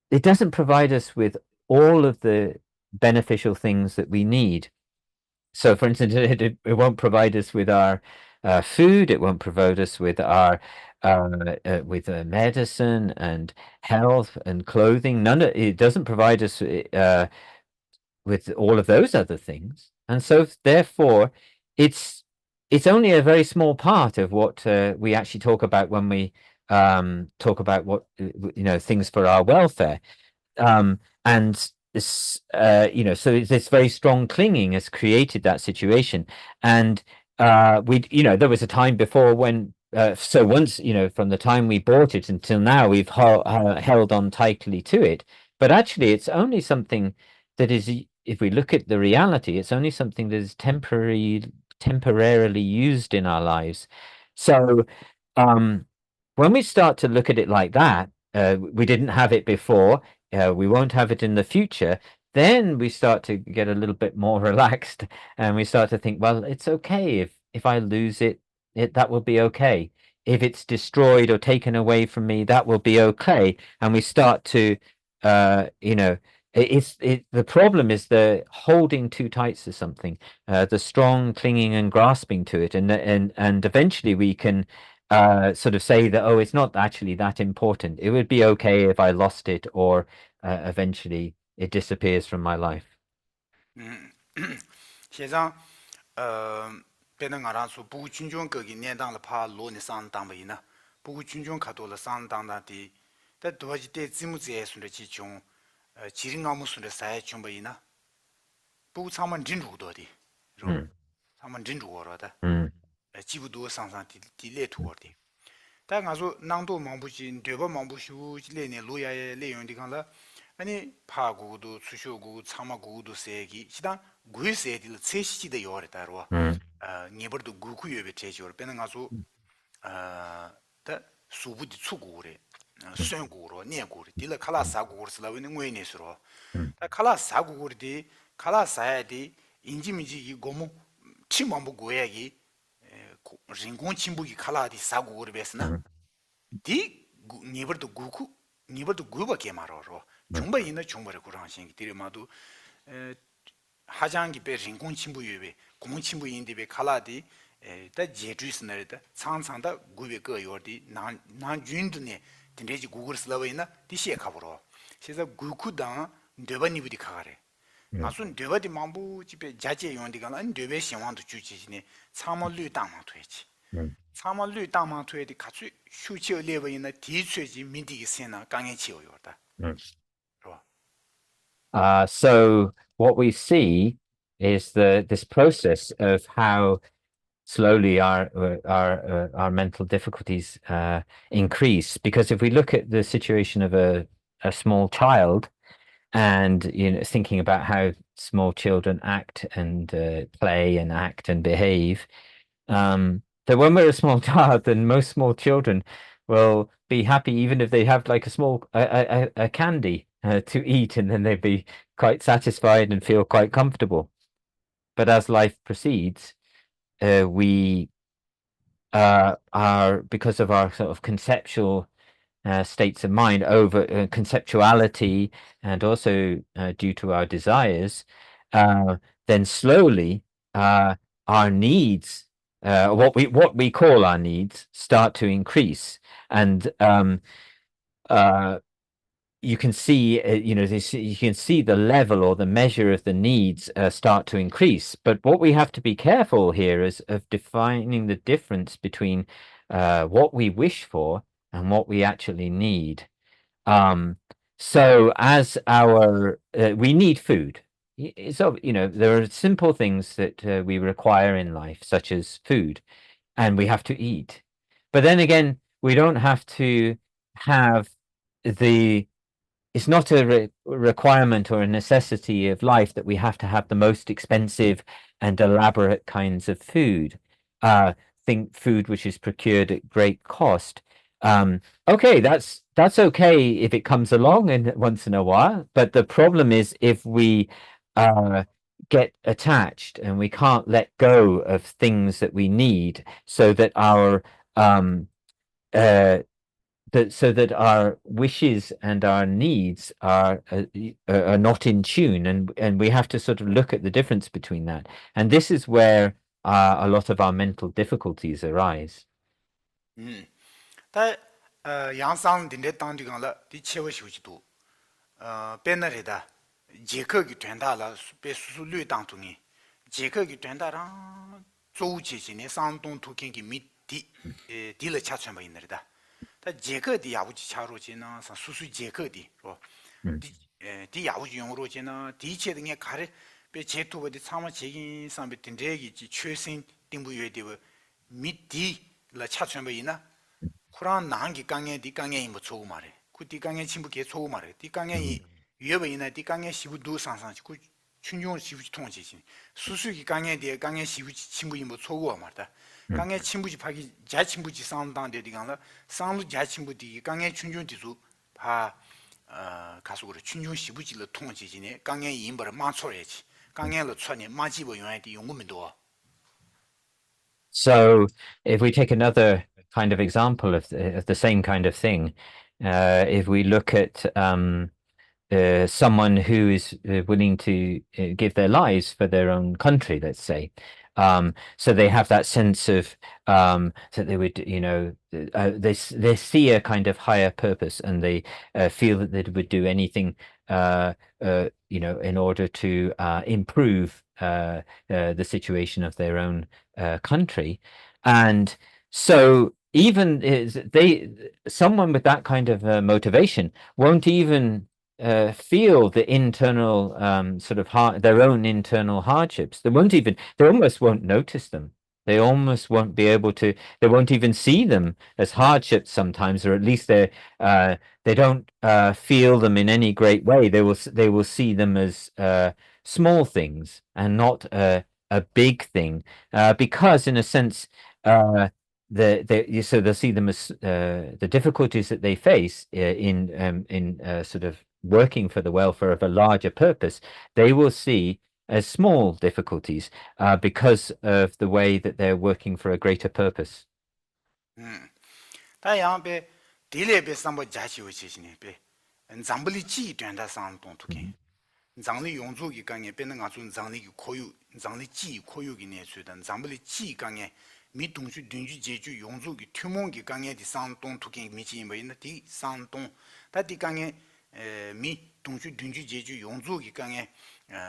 it doesn't provide us with all of the beneficial things that we need. So, for instance, it won't provide us with our food. It won't provide us with our medicine and health and clothing. It doesn't provide us with all of those other things. And so, therefore, it's only a very small part of what we actually talk about when we talk about what things for our welfare. And this, so this very strong clinging has created that situation. And there was a time before when, so once, from the time we bought it until now, we've held on tightly to it. But actually, it's only something that is, if we look at the reality, it's only something that is temporarily used in our lives. So, when we start to look at it like that, we didn't have it before. We won't have it in the future. Then we start to get a little bit more relaxed, and we start to think, well, it's okay if I lose it, that will be okay. If it's destroyed or taken away from me, that will be okay. And we start to, the problem is the holding too tight to something, the strong clinging and grasping to it, and eventually we can sort of say that, oh, it's not actually that important. It would be okay if I lost it, or eventually it disappears from my life. 现在别的俺说不军军各个年当了怕罗你上当没呢，不过军军可多了上当的的，但多是对字幕这顺的其中，其实俺们顺的啥中没呢，不过他们真主多的，是吧？他们真主我说的，几乎都上的列图的。但俺说难度忙不起，对吧？忙不休，来年路也来用的讲了，아니 파고도 수쇼고 참아고도 세기 시당 구세디를 세시지대 요르다로 니버도 구구여베 제지어 빼는 가서 다 수부디 추고래 수행고로 내고래 딜라 칼라사고르스라 왜는 왜네스로 다 칼라사고르디 칼라사야디 인지미지 이 고무 침망부 고야기人工 침부기 칼라디 사고르 베스나 디 니버도 구구 니버도 구바게 말어로 중바 있는 중바를 구랑신 들이마도 하장기 배人工 침부유베 공공 침부인데 칼라디 다 제주스너다 상상다 구베 거 요디 난 준드네 딘데지 구글 슬라웨이나 디시에 가보러 그래서 구쿠당 되바니부디 가가래 나순 되바디 망부 집에 자제 용디가 안 되베 신왕도 주지네 참을류 땅만 되지 참을류 땅만 되디 같이 휴치어 레버이나 디츠지 민디기 세나 강에 치어요다 So what we see is this process of how slowly our mental difficulties increase. Because if we look at the situation of a small child, and thinking about how small children act and play and act and behave, that when we're a small child, then most small children will be happy even if they have like a small a candy to eat, and then they'd be quite satisfied and feel quite comfortable. But as life proceeds, we are, because of our sort of conceptual states of mind, over conceptuality, and also due to our desires, then slowly our needs, what we call our needs, start to increase, and you can see, you can see the level or the measure of the needs start to increase. But what we have to be careful here is of defining the difference between what we wish for and what we actually need. So as we need food. So, there are simple things that we require in life, such as food, and we have to eat. But then again, we don't have to have it's not a requirement or a necessity of life that we have to have the most expensive and elaborate kinds of food. Think food which is procured at great cost. Okay, that's okay if it comes along and once in a while, but the problem is if we get attached and we can't let go of things that we need, so that our so that our wishes and our needs are not in tune, and we have to sort of look at the difference between that, and this is where a lot of our mental difficulties arise. 다 양상 딘데 땅디강라 디 체워 시우지도 베너리다 제거기 된다라 배 수수류 땅통이 제거기 된다랑 조우지진의 상동 투경기 밑디 딜을 차천바 있느리다 다 제거디 야부지 차로지나 수수 제거디 디 야부지 용으로지나 디체 등의 가래 배 제투버디 참아 제긴 상배 딘데기 최신 딩부여디버 밑디 라 차천바 있나 쿠란 나한기 강에 디 강에 뭐 좋고 말해. 그디 강에 친구 개 좋고 말해. 디 강에 위에버이나 디 강에 시부도 상상지 그 춘중 시부지 통지지. 수수기 강에 디 강에 시부지 친구이 뭐 좋고 말다. 강에 친구지 파기 자 친구지 상당데 디 강라 상루 자 친구디 강에 춘중 디수 파 가수로 춘중 시부지를 통지지네. 강에 인벌을 망쳐야지. 강에로 천에 마지보 용해디 용금도. So if we take another kind of example of the same kind of thing, if we look at someone who is willing to give their lives for their own country, let's say, so they have that sense of that they would, they see a kind of higher purpose, and they feel that they would do anything, in order to improve the situation of their own country. And so even someone with that kind of motivation won't even feel the internal sort of their own internal hardships. They almost won't notice them. They almost won't be able to. They won't even see them as hardships sometimes, or at least they don't feel them in any great way. They will see them as small things and not a big thing, because in a sense, so they'll see them as the difficulties that they face in sort of working for the welfare of a larger purpose. They will see as small difficulties because of the way that they're working for a greater purpose. 다양베 딜레베 삼보 자시오시시네베 잠블리 지 된다 상동 투게 장리 용주기 강에 배는 아주 장리기 고유 장리 지 고유기네 주던 잠블리 지 강에 미동주 든주 제주 용주기 튜몽기 강에 디 상동 투게 미지 뭐이나 디 상동 다디 강에 미 동주 든주 제주 용주기 강에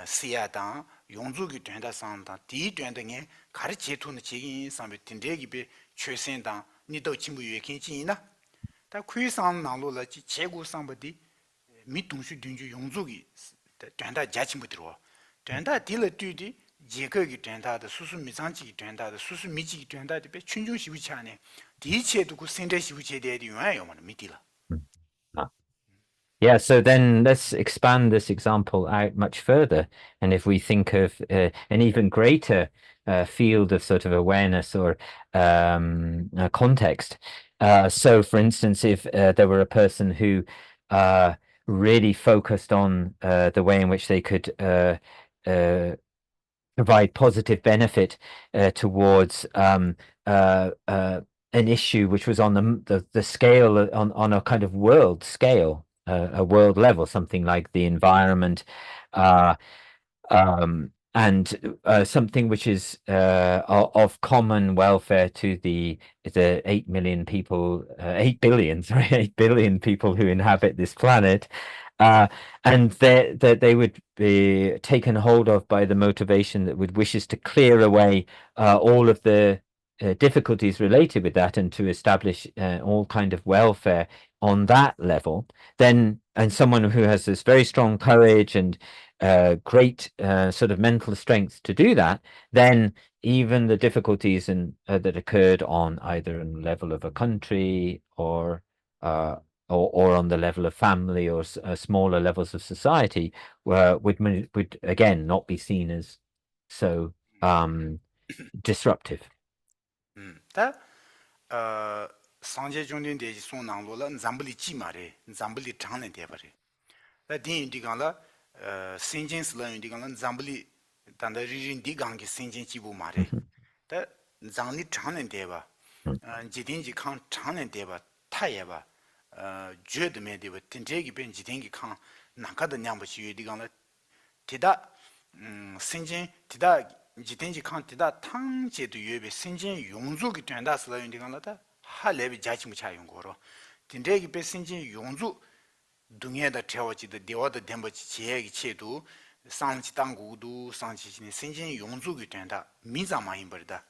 시야당 용주기 된다 상당 디 된다게 가르치 투는 제긴 상배 딘데기베 최선당 니도 친구 유행진이나 다 쿠이상 나로라지 제고 상버디 미동주 든주 용주기 된다 자친구 들어 된다 딜을 뛰디 제거기 된다의 수수 미상지 된다의 수수 미지 된다의 배 춘중시부치 안에 디체도 그 생대시부치에 대해 용해요 뭐 미디라. Yeah, so then let's expand this example out much further. And if we think of an even greater field of sort of awareness or context. So, for instance, if there were a person who really focused on the way in which they could provide positive benefit towards an issue which was on the scale, on a kind of world scale, a world level, something like the environment, and something which is of common welfare to the 8 million people, 8 billion, sorry, 8 billion people who inhabit this planet, and that they would be taken hold of by the motivation that wishes to clear away all of the difficulties related with that, and to establish all kind of welfare on that level, then, and someone who has this very strong courage and great sort of mental strength to do that, then even the difficulties that occurred on either on the level of a country or on the level of family or smaller levels of society would again not be seen as so disruptive. 다 상제 중된 대지 송낭로라 잠블리 지마레 잠블리 장는 대바레 다 딘디간라 신진스라 인디간라 잠블리 단다 리진 디강기 신진 지부 마레 다 장리 장는 대바 지딘지 칸 장는 대바 타예바 쥐드메 대바 딘제기 벤 지딘기 칸 나카다 냠버시 유디간라 디다 신진 디다 지텐지 칸티다 탕제도 유베 신진 용주기 된다스라 인디간라다 할레비 자치무 차용고로 딘데기 베 신진 용주 둥에다 태워지다 대와다 덴버지 지혜기 체도 상치 당구도 상치신의 신진 용주기 된다 미자마인버다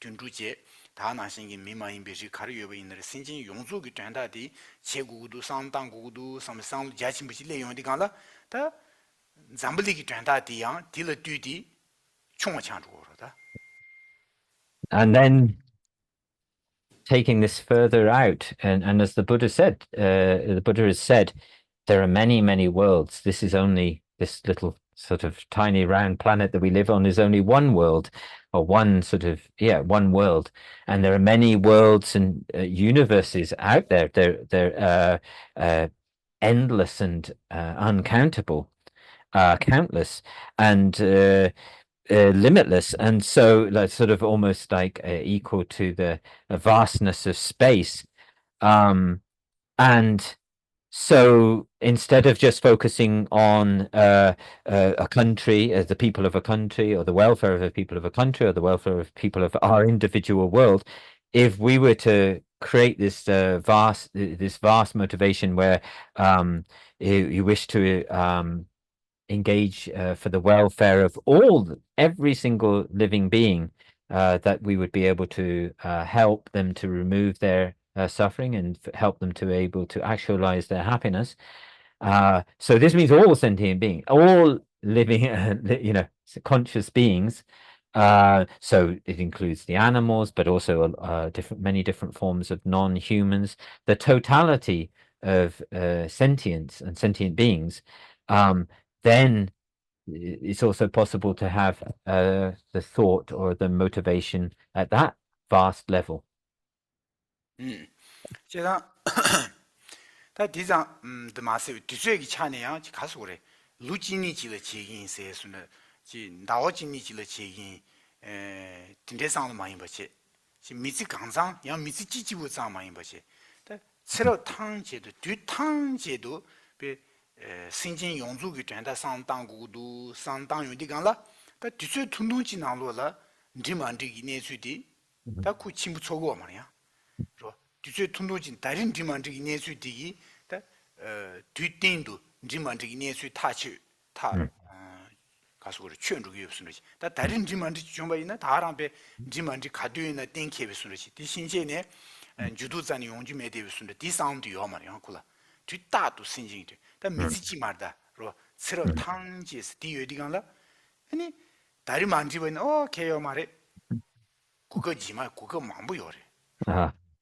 둔주제 다나신기 미마인베지 가르여베 있는 신진 용주기 된다디 제구도 상당구도 상상 자치무지 내용디간라 다 잠블리기 된다디야 딜르뒤디 And then taking this further out, and as the Buddha said, the Buddha has said, there are many, many worlds. This is only this little sort of tiny round planet that we live on is only one world, or one sort of one world. And there are many worlds and universes out there. They're endless and uncountable, countless, and limitless, and so like sort of almost like equal to the vastness of space, and so instead of just focusing on a country, as the people of a country, or the welfare of the people of a country, or the welfare of people of our individual world, if we were to create this vast motivation where you wish to engage for the welfare of every single living being, that we would be able to help them to remove their suffering and help them to be able to actualize their happiness. So this means all sentient beings, all living, conscious beings. So it includes the animals, but also many different forms of non-humans. The totality of sentience and sentient beings. Then it's also possible to have the thought or the motivation at that vast level. 제가 다 디자 드마세 디쇠기 차네야 가서 그래 루지니지의 제인세스는 지 나오지니지의 제인 딘데상도 많이 버지 지 미지 강상 야 미지 지지부 상 많이 버지 다 새로 탕제도 뒤탕제도 비 신진 용주기 된다 상당구도 상당용디간라 다 뒤쇠 tun동지 나로라 니만디기 내수디 다 쿠침부 초고 말이야 저 뒤에 tun도진 다른 디만드기 내수디기 다 뒤띵도 디만드기 내수 타치 타 가서 그래劝주기 없으는지 다 다른 디만드 좀 봐이나 다람배 디만드 가도이나 땡케베 쓰는지 디 신제네 주도자니 용지 메데베스는데 디 사운드요 말이야 콜라 뒤다도 신진이 다 미지지 말다 로 새로 탕지스 디여디간라 아니 다리 만지면 개요 말에 그거 지마 그거 망부요래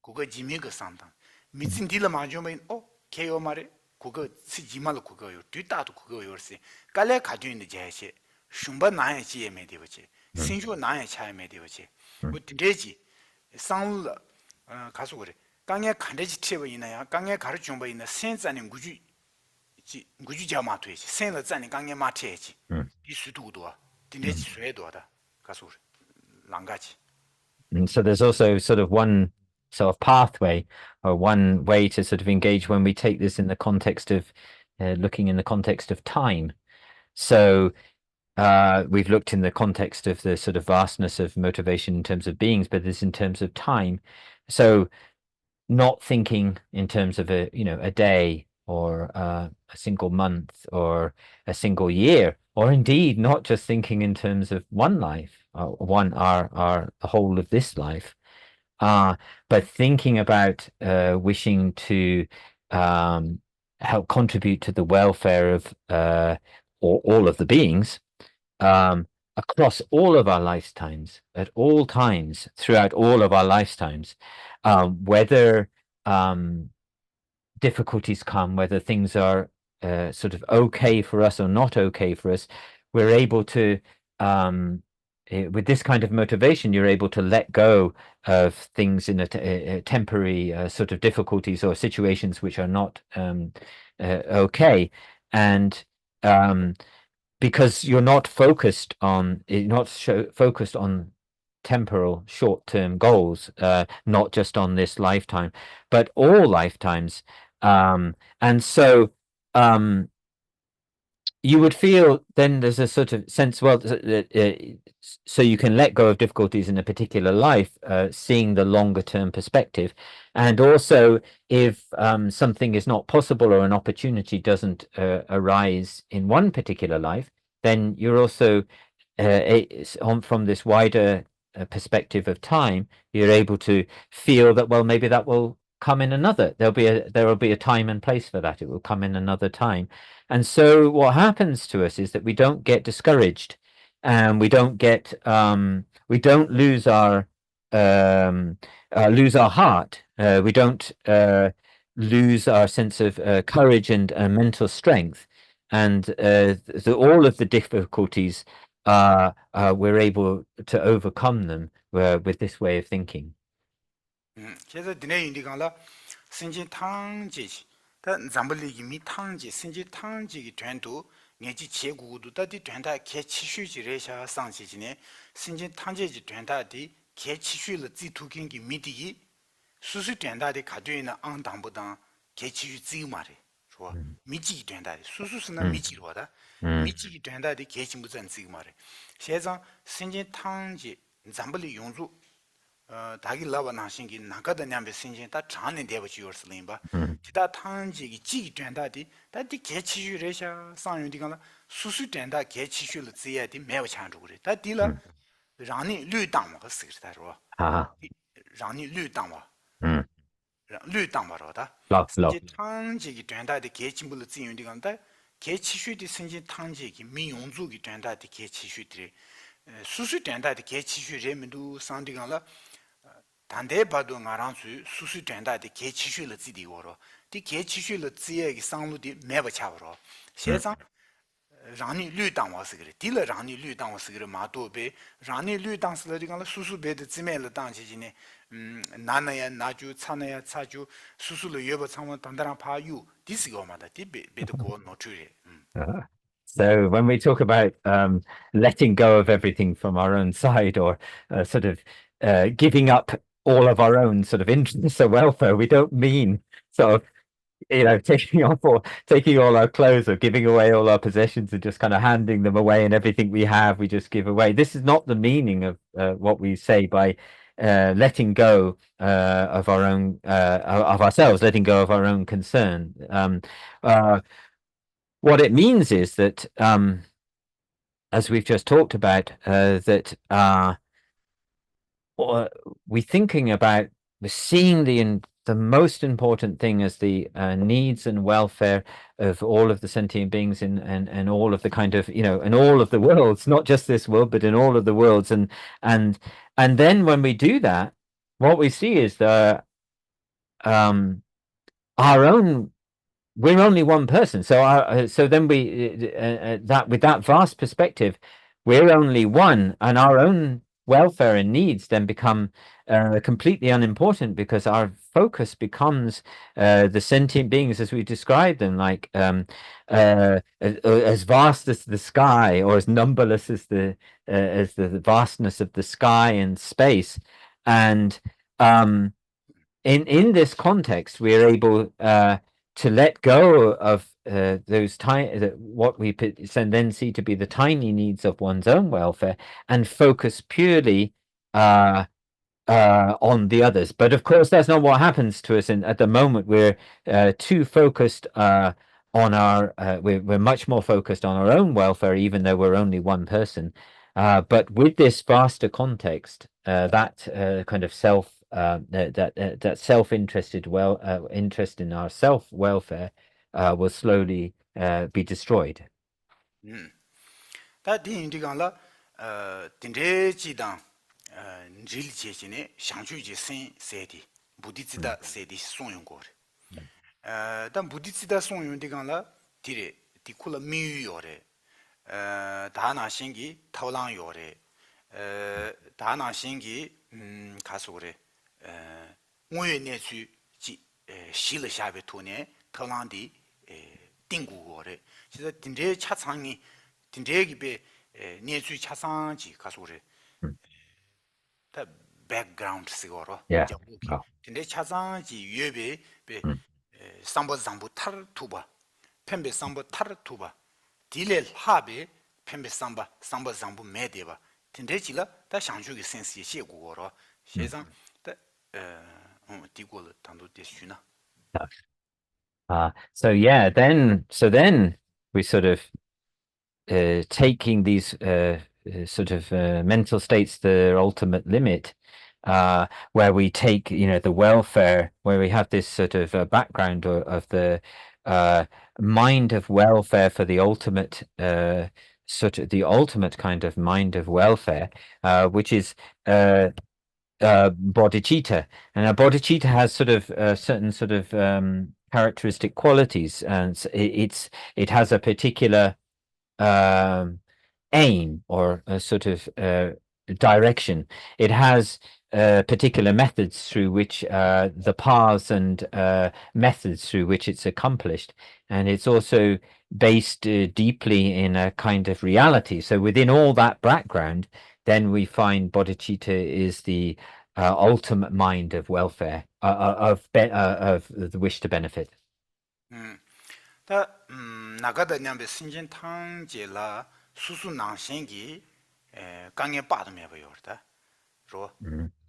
그거 지미가 상당 미친 딜라 만지면 개요 말에 그거 지마로 그거요 뒤다도 그거요세 깔래 가지고 있는 제시 shum바 나에 지에 메디버지 신주 나에 차에 메디버지 뭐 되지 상을 가서 그래 강에 간대지贴 있나야 강에 가르쳐 봐 있나 센자는 구주 자마토지 센의 자는 강에 마트지 이 수도도 되지 쇠도다 가서 그래 랑가지. And so there's also sort of one sort of pathway or one way to sort of engage when we take this in the context of looking in the context of time. So we've looked in the context of the sort of vastness of motivation in terms of beings, but this in terms of time. So not thinking in terms of a day or a single month or a single year, or indeed not just thinking in terms of one life, the whole of this life, but thinking about wishing to help contribute to the welfare of all of the beings across all of our lifetimes, at all times, throughout all of our lifetimes, whether difficulties come, whether things are sort of okay for us or not okay for us, we're able to with this kind of motivation, you're able to let go of things in a temporary sort of difficulties or situations which are not okay, and because you're not focused on temporal short-term goals, not just on this lifetime, but all lifetimes, and so. You would feel then there's a sort of sense, well, so you can let go of difficulties in a particular life, seeing the longer term perspective. And also, if something is not possible or an opportunity doesn't arise in one particular life, then you're also, from this wider perspective of time, you're able to feel that, well, maybe that will come in another. There will be a time and place for that. It will come in another time. And so what happens to us is that we don't get discouraged, and we don't lose our heart. We don't lose our sense of courage and mental strength, and all of the difficulties we're able to overcome them with this way of thinking. 그래서 디네 인디강라 신진 탕지 다 잠블리기 미 탕지 신진 탕지기 된도 내지 제구도 다디 된다 개치슈지레샤 상시지네 신진 탕지지 된다디 개치슈를 지투긴기 미디기 수수 된다디 가져있는 안당보다 개치슈 지마레 좋아 미지기 된다디 수수스나 미지로다 미지기 된다디 개치무전 지마레 세상 신진 탕지 잠블리 용주 다기 라바 나신기 나가다 냠베 신진 다 장내 대버지 요르슬림바 기타 탄지기 지 된다디 다디 개치슈레샤 상윤디가라 수수 된다 개치슈를 지야디 매우 찬주 그래 다디라 라니 류당마 쓰기다로 라니 류당마 류당마로다 신진 탄지기 된다디 개치물을 지윤디간다 개치슈디 신진 탄지기 미용주기 된다디 개치슈들이 수수 된다디 개치슈레면도 상디간라 단대 봐도 나랑수 수수 된다데 개치슈를 지디고로 디 개치슈를 지에기 상루디 매버차버로 세상 라니 류당와스 그래 딜러 라니 류당와스 그래 마도베 라니 류당스르디가 수수베데 지메를 당지지네 나나야 나주 차나야 차주 수수를 여버 상원 단단한 파유 디스고마다 디베베도 고 노트리 So when we talk about letting go of everything from our own side, or sort of giving up all of our own sort of interests or welfare, we don't mean sort of taking all our clothes or giving away all our possessions and just kind of handing them away, and everything we have we just give away. This is not the meaning of what we say by letting go of our own of ourselves, letting go of our own concern. What it means is that, as we've just talked about, that we're seeing the most important thing as the needs and welfare of all of the sentient beings and all of the kind of, in all of the worlds, not just this world, but in all of the worlds. And then when we do that, what we see is that we're only one person. So then with that vast perspective, we're only one, and our own welfare and needs then become completely unimportant, because our focus becomes the sentient beings as we describe them, like as vast as the sky, or as numberless as the vastness of the sky and space. And in this context, we're able to let go of those what we then see to be the tiny needs of one's own welfare, and focus purely on the others. But of course, that's not what happens to us. At the moment, we're too focused on we're much more focused on our own welfare, even though we're only one person. But with this vaster context, that kind of that self-interested interest in our self-welfare will slowly be destroyed. 다 디인디간라 딘데지당 릴체시네 샹주지 센 세디 부디치다 세디 송용고레 단 부디치다 송용디간라 디레 디쿨라 미유요레 다나신기 타올랑요레 다나 신기 가서 그래 오해 내수 지 실을 샤베 토네 털랑디 띵구거래 진짜 딘제 차상이 딘제기베 내수 차상지 가서 그래 Mm. 다 백그라운드 시거로 Yeah. 저기 Oh. 딘제 차상지 예베 베 Mm. 삼보 삼보 타르 투바 펜베 삼보 타르 투바 딜레 하베 펜베 삼바 삼보 삼보 메데바 딘데지라 다 상주기 센스 시고거로 세상 다 디고를 단도 되슈나 So then we sort of taking these sort of mental states, the ultimate limit, where we take, the welfare, where we have this sort of background of the mind of welfare for the ultimate sort of the ultimate kind of mind of welfare, which is bodhicitta, and a bodhicitta has sort of certain sort of characteristic qualities, and it has a particular aim or a sort of direction. It has particular methods through which the paths and methods through which it's accomplished, and it's also based deeply in a kind of reality. So within all that background, then we find bodhicitta is the ultimate mind of welfare, of the wish to benefit. 다 나가다 냠베 신진 탕제라 수수 낭신기 강에 빠도며 버요다 로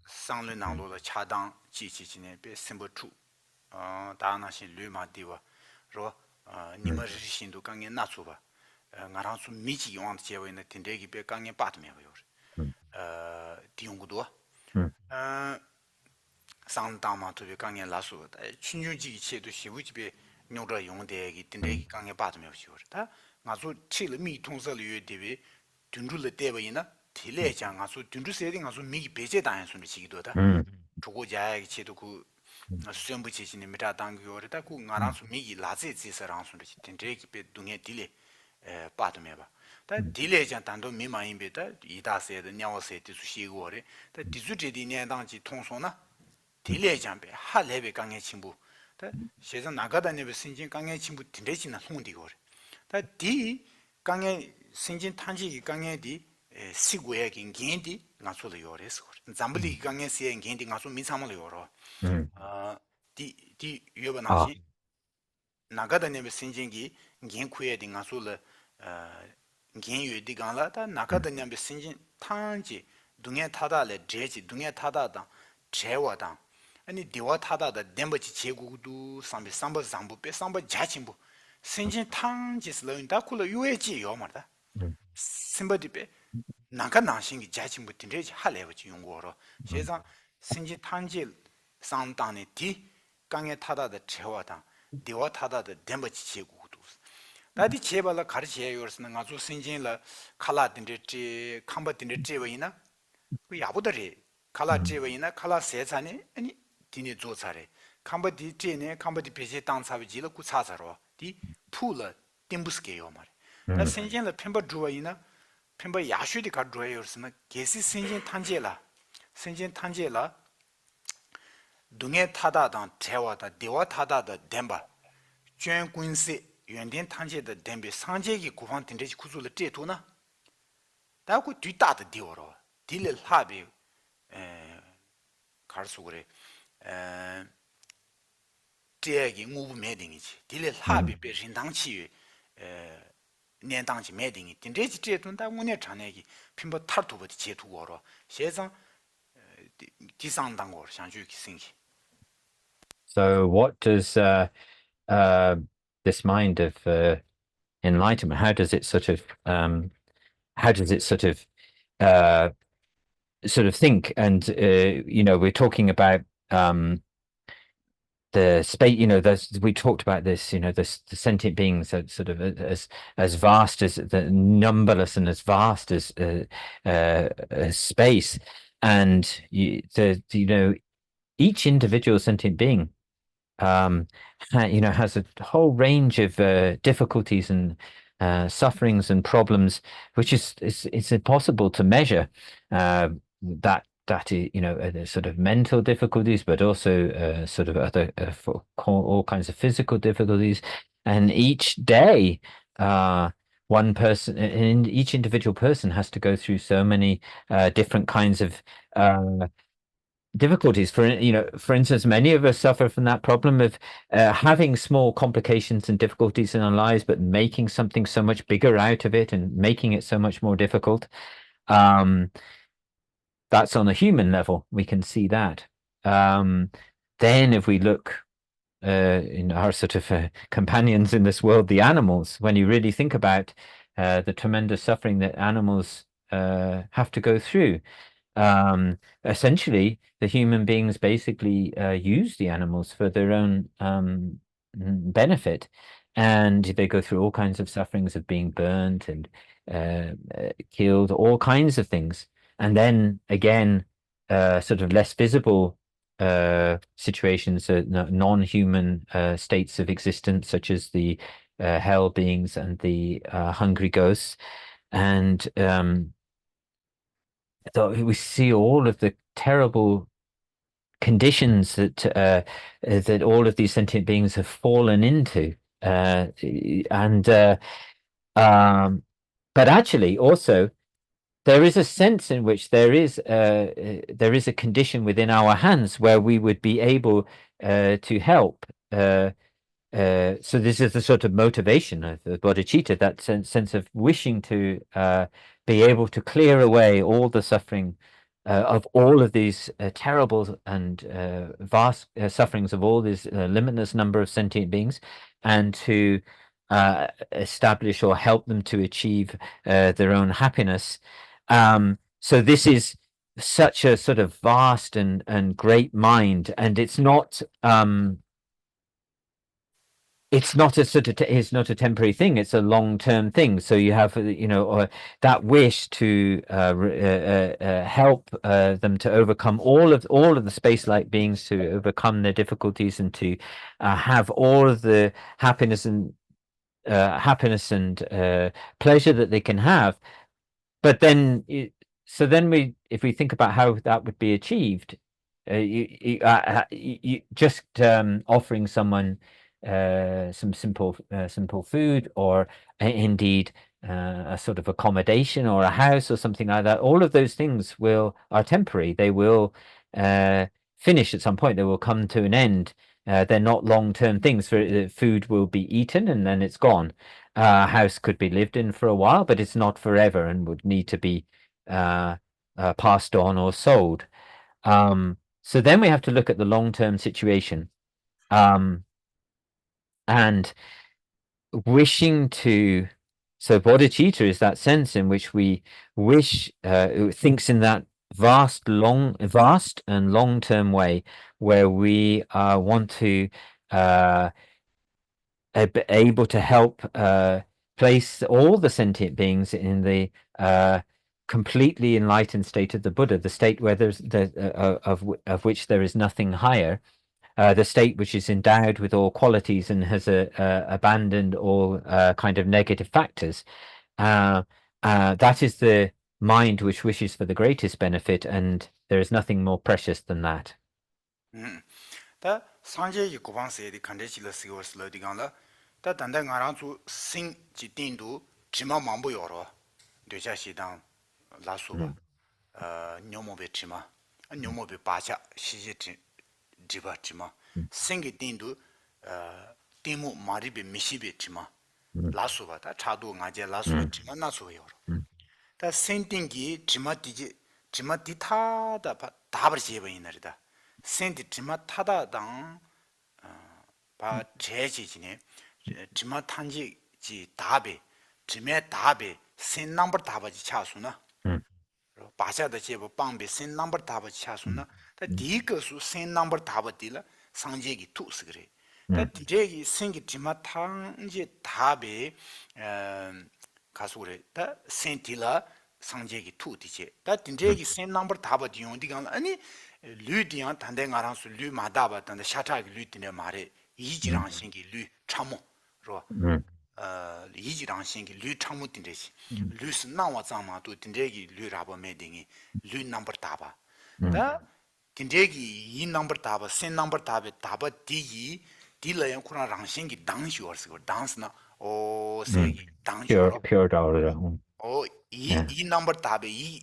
상르 나로의 차당 지지진에 베 심보추 다나신 류마디와 로 니머르신도 강에 나수바 나랑수 미지 용한 제외는 딘데기 베 강에 빠도며 버요 디용구도 상담만 도베 강에 라수 춘주지 체도 시부지베 녀라 용대기 딘데기 강에 빠도며 버요다 가서 칠을 미통설을 되베 둔줄을 때버이나 딜레장 가서 둔주세딩 가서 미기 배제다는 소리 지기도다 조고자의 체도 그 수염부 지신이 미라 당교르다 그 나랑수 미기 라제지서랑 소리 딘데기 배 동에 딜레 빠도며 봐 다 딜레장 단도 미마인베다 이다세의 냐워세티 수시고래 다 디주제디 년당지 통소나 딜레장 배 하레베 강의 친구 다 세상 나가다니베 신진 강의 친구 딘데지나 송디고래 디 강에 신진 탄지기 강에디 시고야긴 겐디 나소를 요래서 잠블리 강에 시엔 겐디 나소 미삼을 요러 디 여번하시 나가다네 신진기 겐쿠에디 나소를 겐유디 강라다 나가다네 신진 탄지 동에 타다래 제지 동에 타다다 제와다 아니 디와 타다다 뎀버지 제국도 삼비 삼버 잠부 빼 삼버 자친부 신진 탕지스로 인다쿨로 유에지 요마다 심버디베 나가 나신기 자친부 딘레지 할레버지 용고로 세상 신진 탕지 상당히 디 강에 타다다 제와다 디와 타다다 뎀버지 제국도 나디 제발라 가르치에 요르스는 아주 신진라 칼라 딘레지 캄바 딘레지 왜이나 그 야보더리 칼라 제웨이나 칼라 세산이 아니 디니 조사래 캄바 디제네 캄바 디베제 땅사비지라 구차사로 디 풀라 띵부스게요 말. 나 신진의 펜버 주어이나 펜버 야슈디 가드로였으나 게시 신진 탄제라. 신진 탄제라 동에 타다당 대화다 대화 타다다 뎀바. 전군세 연된 탄제의 뎀베 상제기 구방 딘데지 구조를 제도나. 다고 뒤따다 디오로. 딜을 하비 갈수 그래. 제기 무부 매딩이지 딜레 합이 배신당치 년당치 매딩이 딘데지 제돈다 문에 전에기 핀버 탈투버디 제투고로 세상 디상당고 상주기 생기. So what does this mind of enlightenment, how does it sort of think? And we're talking about the space, we talked about this, the sentient beings are sort of as vast as the numberless and as vast as space, and each individual sentient being has a whole range of difficulties and sufferings and problems, which is it's impossible to measure. The sort of mental difficulties, but also sort of other for all kinds of physical difficulties. And each day, one person, and each individual person has to go through so many different kinds of difficulties. For instance, many of us suffer from that problem of having small complications and difficulties in our lives, but making something so much bigger out of it and making it so much more difficult. That's on a human level. We can see that. Then if we look in our sort of companions in this world, the animals, when you really think about the tremendous suffering that animals have to go through, essentially, the human beings basically use the animals for their own benefit, and they go through all kinds of sufferings of being burnt and killed, all kinds of things. And then again, sort of less visible situations, non-human states of existence, such as the hell beings and the hungry ghosts. And so we see all of the terrible conditions that all of these sentient beings have fallen into, and but actually also there is a sense in which there is a condition within our hands where we would be able to help. So this is the sort of motivation of the bodhicitta, that sense of wishing to be able to clear away all the suffering of all of these terrible and vast sufferings of all this limitless number of sentient beings, and to establish or help them to achieve their own happiness. So this is such a sort of vast and great mind, and it's not it's not a temporary thing. It's a long-term thing. So you have that wish to help them to overcome all of the space-like beings, to overcome their difficulties, and to have all of the happiness and pleasure that they can have. But then, if we think about how that would be achieved, you just offering someone some simple food, or indeed a sort of accommodation or a house or something like that. All of those things are temporary. They will finish at some point. They will come to an end. They're not long-term things. Food will be eaten and then it's gone. A house could be lived in for a while, but it's not forever and would need to be passed on or sold. So then we have to look at the long-term situation. And wishing to, so bodhicitta is that sense in which we wish, thinks in that vast and long-term way, where we want to able to help place all the sentient beings in the completely enlightened state of the Buddha, the state where of which there is nothing higher. The state which is endowed with all qualities and has abandoned all kind of negative factors. That is the mind which wishes for the greatest benefit, and there is nothing more precious than that. 다 상제의 고방세의 간데실의 시고스를 디간라 다 단단 가랑주 생지 띵도 지마 망부 여러 되자시당 라수바 녀모베 지마 녀모베 바샤 시제지 지바 지마 생기 띵도 띵모 마리베 미시베 지마 라수바 다 차도 nga제 라수바 지마 나수요 다 생띵기 지마 디지 지마 디타다 다버 제베이너다 센디 지마 타다당 바 제지지네 지마 탄지 지 답에 지메 답에 센 넘버 답아지 차수나 바샤다 제보 빵베 센 넘버 답아지 차수나 다 디거수 센 넘버 답아디라 상제기 투스 그래 다 디제기 생기 지마 탄지 답에 가수 그래 다 센티라 상제기 투디제 다 디제기 센 넘버 답아디 용디가 아니 류디양 단대 가랑수 류마다바 단대 샤타기 류디네 말에 이지랑 생기 류 참모 로 이지랑신기 류 창무 딘데시 류스 나와 자마도 딘데기 류라고 메딩이 류 넘버 다바 다 딘데기 이 넘버 다바 센 넘버 다베 다바 디기 딜라연 쿠나 랑신기 당시워스고 당스나 오 세기 당시워 pure Dharma. 이 넘버 답에 이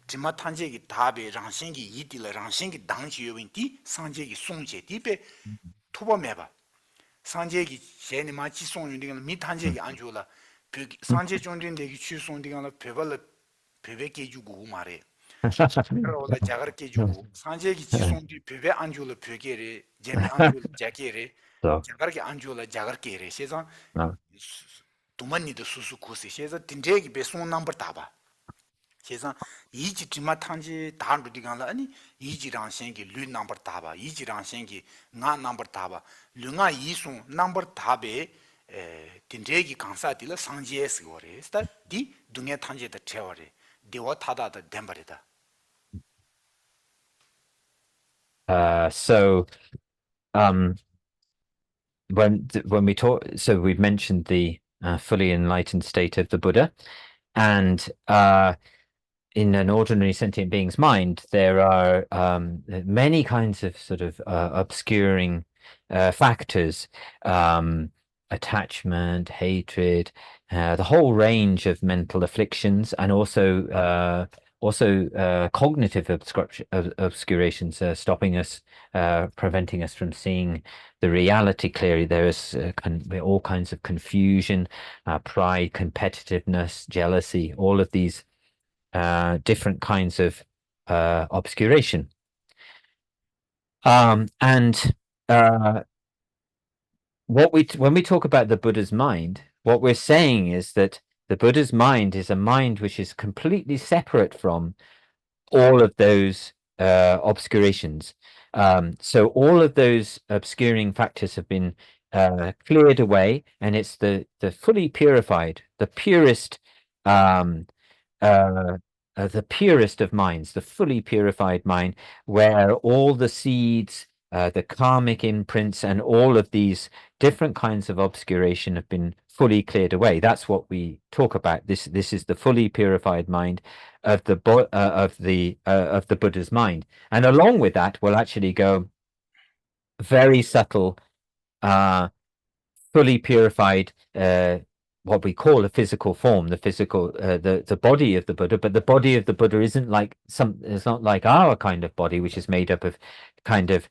지마 탄제기 답에 랑신기 이딜 랑신기 당시여윈디 상제기 송제 디베 투범해봐 상제기 제니 마치 송윤디가 미 탄제기 안 줘라 상제 존딘데기 취송디가 베벌 베베게 주고 말해 그러라 자가르게 주고 상제기 지송디 베베 안 줘라 베게레 제미 안 줘라 자게레 So, 자가르게 안 줘라 자가르게레 세상 no. 도만니도 수수쿠시 셰자 딘제기 배송 넘버 다바 셰자 이지 지마 탄지 다르디간라 아니 이지랑 생기 류 넘버 다바 이지랑 생기 나 넘버 다바 류가 이송 넘버 다베 딘제기 강사딜라 상지에스 거래 스타 디 둥에 탄제다 채워래 디와 타다다 덴버리다 So, um, when we talk, so we've mentioned the fully enlightened state of the Buddha, and in an ordinary sentient being's mind, there are many kinds of sort of obscuring factors, attachment, hatred, the whole range of mental afflictions, and also cognitive obscurations, stopping us, preventing us from seeing the reality clearly. There is all kinds of confusion, pride, competitiveness, jealousy, all of these different kinds of obscuration. And when we talk about the Buddha's mind, what we're saying is that the Buddha's mind is a mind which is completely separate from all of those obscurations. So all of those obscuring factors have been cleared away, and it's the fully purified, the purest of minds, the fully purified mind, where all the seeds, the karmic imprints, and all of these different kinds of obscuration have been fully cleared away. That's what we talk about. This is the fully purified mind of the Buddha's mind, and along with that will actually go very subtle, fully purified, what we call a physical form, the physical, the body of the Buddha. But the body of the Buddha isn't like it's not like our kind of body, which is made up of kind of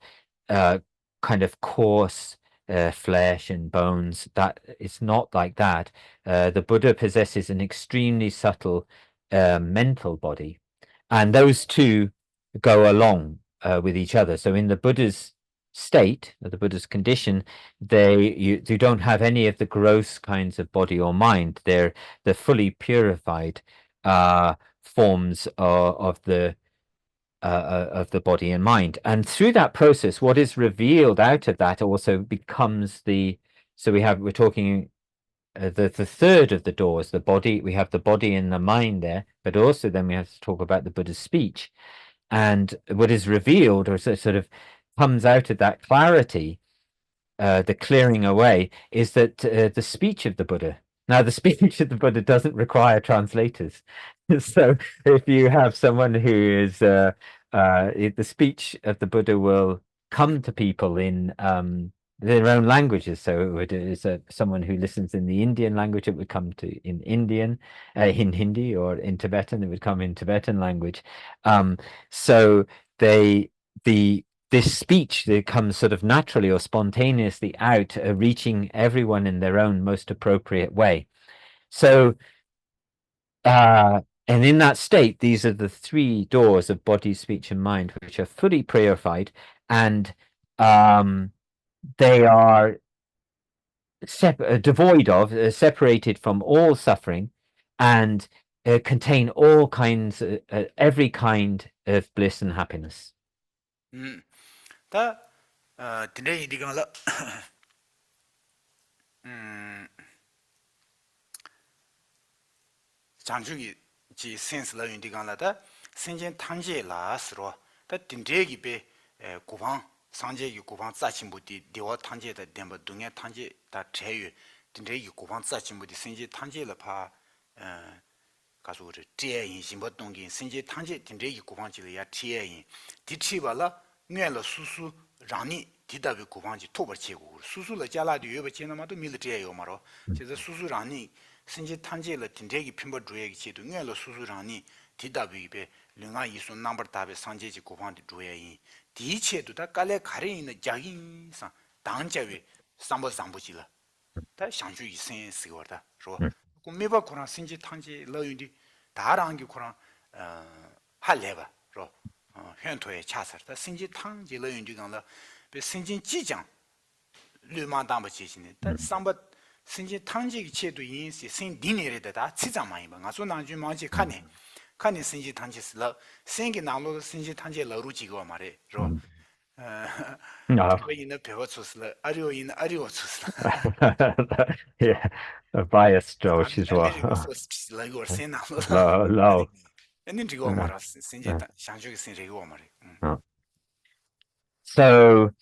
coarse flesh and bones. That it's not like that. The Buddha possesses an extremely subtle mental body, and those two go along with each other. So in the Buddha's state, the Buddha's condition, you don't have any of the gross kinds of body or mind. They're the fully purified forms of the body and mind. And through that process, what is revealed out of that also becomes we're talking the third of the doors, the body. We have the body and the mind there, but also then we have to talk about the Buddha's speech. And what is revealed, or sort of comes out of that clarity, the clearing away, is that the speech of the Buddha. Now, the speech of the Buddha doesn't require translators. So if you have someone who is, the speech of the Buddha will come to people in their own languages. So someone who listens in the Indian language, it would come in Indian, in Hindi, or in Tibetan, it would come in Tibetan language. So this speech that comes sort of naturally or spontaneously out, reaching everyone in their own most appropriate way. So, and in that state, these are the three doors of body, speech, and mind, which are fully purified, and they are devoid of, separated from all suffering, and contain all kinds, every kind of bliss and happiness. 다 딘데 이디간라 장주기 지 센스라 윤디간라다 생전 탄제라스로 다 딘데기 베 고방 상제기 고방 짜침부디 디와 탄제다 덴바 동에 탄제 다 제유 딘데기 고방 짜침부디 생제 탄제를 파 가서 제인 심버 동기 생제 탄제 딘데기 고방지를 야 티에인 디치발라 뇌了 수수让你 디다비 고방지 토버치고 수수를 잘라도 여버치나마도 밀리티에요 말어 그래서 수수랑니 생제 탄제를 딘데기 핀버 주에기 치도 뇌了 수수랑니 디다비베 링아 이수 넘버 답에 상제지 고방디 주에이 디체도 다 깔래 가래 있는 자기상 당자위 삼버 삼부지라 다 상주이 센스거다 로 꿈메바 코랑 생제 탄제 러윤디 다랑기 코랑 할래바 로 현토에 차서다 생제 탄제 러윤디 강라 배 생진 지장 류만담바 지신네 다 삼바 생제 탄제기 체도 인시 생디네레다 다 치장만이 봐 가서 나주 마지 칸네 칸네 생제 탄제스라 생게 나로 생제 탄제 러루지고 말해 로 No. 배워있는 배워줬으라 아리오인 아리오줬으라 Yeah, a biased Josh as well. like or sin Low. and then to go more Shanju So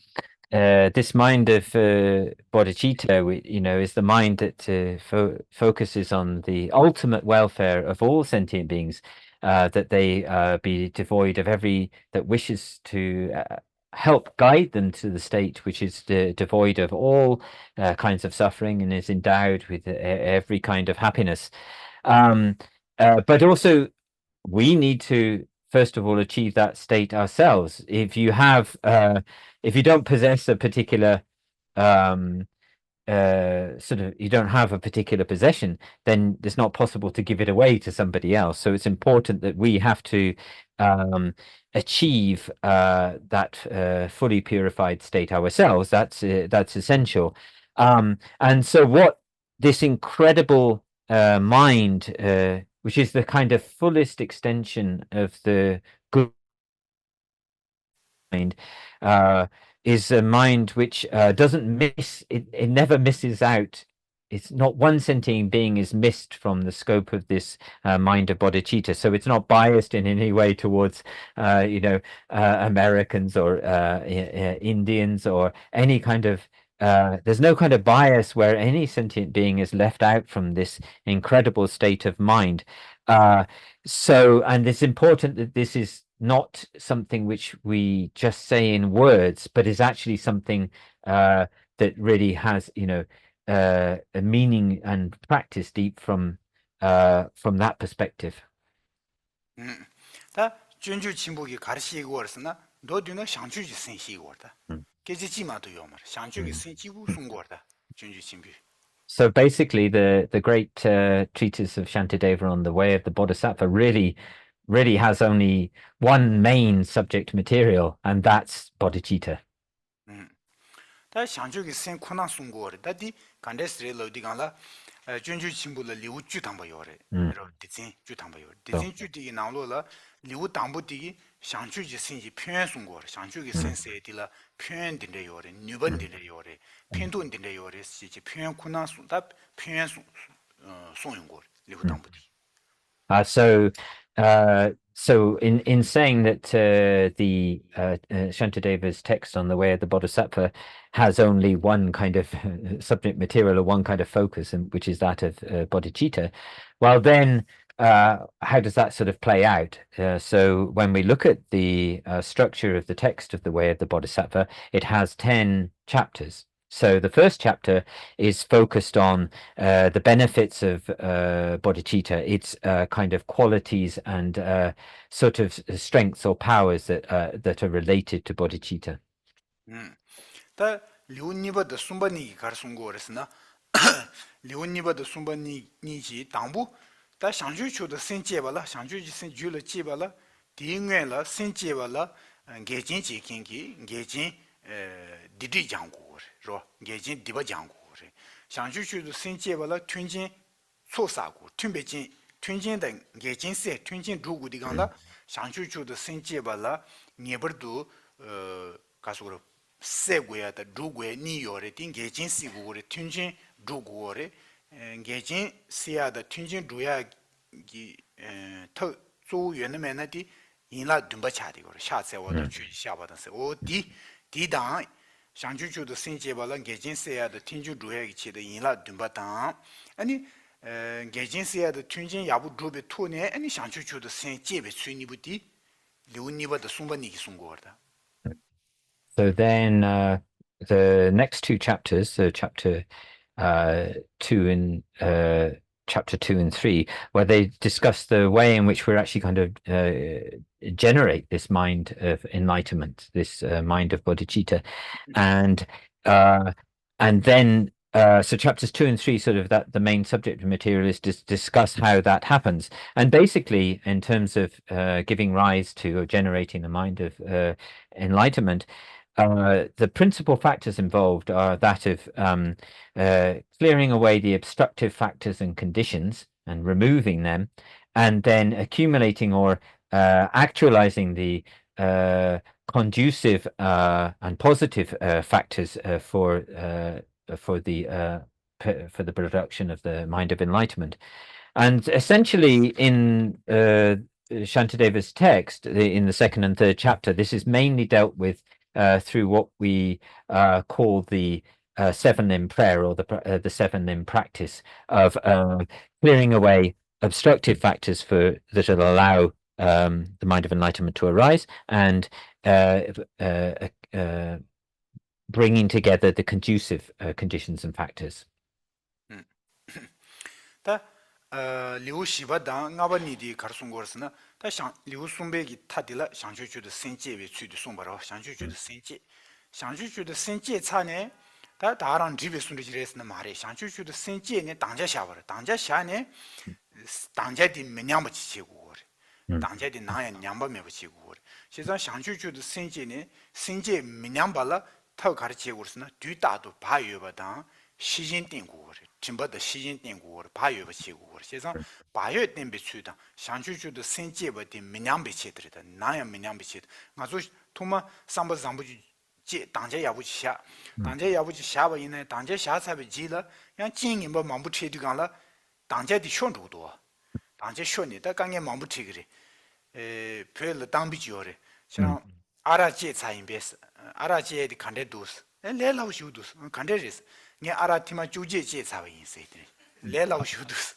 this mind of bodhicitta, is the mind that focuses on the ultimate welfare of all sentient beings, that they be devoid of that wishes to help guide them to the state which is devoid of all kinds of suffering and is endowed with every kind of happiness. But also, we need to first of all achieve that state ourselves. If you don't possess a particular you don't have a particular possession, then it's not possible to give it away to somebody else. So it's important that we have to achieve that fully purified state ourselves. That's essential. And so what this incredible mind, which is the kind of fullest extension of the good mind, is a mind which doesn't miss, it never misses out. It's not one sentient being is missed from the scope of this mind of bodhicitta. So it's not biased in any way towards, Americans or Indians or any kind of, there's no kind of bias where any sentient being is left out from this incredible state of mind. And it's important that this is not something which we just say in words, but is actually something that really has, a meaning and practice deep from that perspective. 다 준주 진복이 가르치고 그랬으나 너도는 상주지 생시고 왔다. 계지지마도 요말 상주기 생지고 송거다. 준주 진비. So basically, the great treatise of Shantideva on the way of the Bodhisattva really has only one main subject material, and that's bodhicitta. 다 상주기 생 코나 송거래. 다디 간데스레 로디간라 준주 진보를 리우주 담바요래. 여러 디진 주 담바요. 디진 주디기 나로라 리우 담부디기 상주지 생지 표현 송거래. 상주기 센세디라 표현된데 요래. 뉴번된데 요래. 편도된데 요래. 시지 표현 코나 송다 표현 송용거 리우 담부디. So in saying that the Shantideva's text on the way of the Bodhisattva has only one kind of subject material or one kind of focus, which is that of bodhicitta, well then how does that sort of play out? So when we look at the structure of the text of the way of the Bodhisattva, it has 10 chapters. So the first chapter is focused on the benefits of bodhicitta, its kind of qualities and sort of strengths or powers that are related to bodhicitta. 다 리온니바드 숨바니 가르송고르스나 리온니바드 숨바니니지 당부 다 상주초의 생제발라 상주지 생주를 제발라 디응외라 생제발라 게진지 긴기 게진 디디 장고 로 게진 디바 장고 상주초의 생제발라 튠진 소사고 튠베진 튠진의 게진세 튠진 두구디간라 상주초의 생제발라 니버도 가수로 세고야다 두고에 니요레 딘 게진 시고레 튠진 두고레 게진 시야다 튠진 두야기 터 조연메나디 인라 듬바차디고 샤세워도 주샤바다세 오디 디당 샹주주도 생제발랑 개진세야도 틴주 주해기 치도 인라 듬바당 아니 개진세야도 튠진 야부 주베 토네 아니 샹주주도 생제베 수니부디 류니바도 숨바니기 숨고르다. So then the next two chapters, so chapter 2 and chapter 2 and 3, where they discuss the way in which we're actually kind of generate this mind of enlightenment, this mind of bodhicitta, and then so chapters 2 and 3, sort of that the main subject material is to discuss how that happens, and basically in terms of giving rise to or generating the mind of enlightenment. The principal factors involved are that of clearing away the obstructive factors and conditions and removing them, and then accumulating or actualizing the conducive and positive factors for the production of the mind of enlightenment. And essentially in Shantideva's text, in the second and third chapter, this is mainly dealt with through what we call the seven limb prayer, or the seven limb practice of clearing away obstructive factors that will allow the mind of enlightenment to arise, and bringing together the conducive conditions and factors. 리우 시바당 나바니디 가르송고르스나 다샹 리우 숨베기 타딜라 샹주주의 생제의 취도 송바로 샹주주의 생제 샹주주의 생제 차네 다 다랑 집에 순리지레스나 말에 샹주주의 생제네 당자샤버 당자샤네 당자디 면양부 지치고 당자디 나야 냥바메 부치고 시장 샹주주의 생제네 생제 면양발라 타 가르치고르스나 뒤다도 바유바당 시진띵고 진보的시진띵고 바유바치고 세상 바유 땡비 추다 샹주주의 생제버디 면양비치들이다 나야 면양비치 가서 토마 삼바 삼부지 제 당제 야부지샤 당제 야부지샤바 이네 당제 샤사비 지라 양 진임바 망부치디간라 당제디 쇼도도 당제 쇼니다 강에 망부치그리 별 당비지요레 저 아라제 차인베스 아라제디 칸데도스 레라우슈도스 칸데리스 네 아라티마 주제제 차인세들 레라우슈도스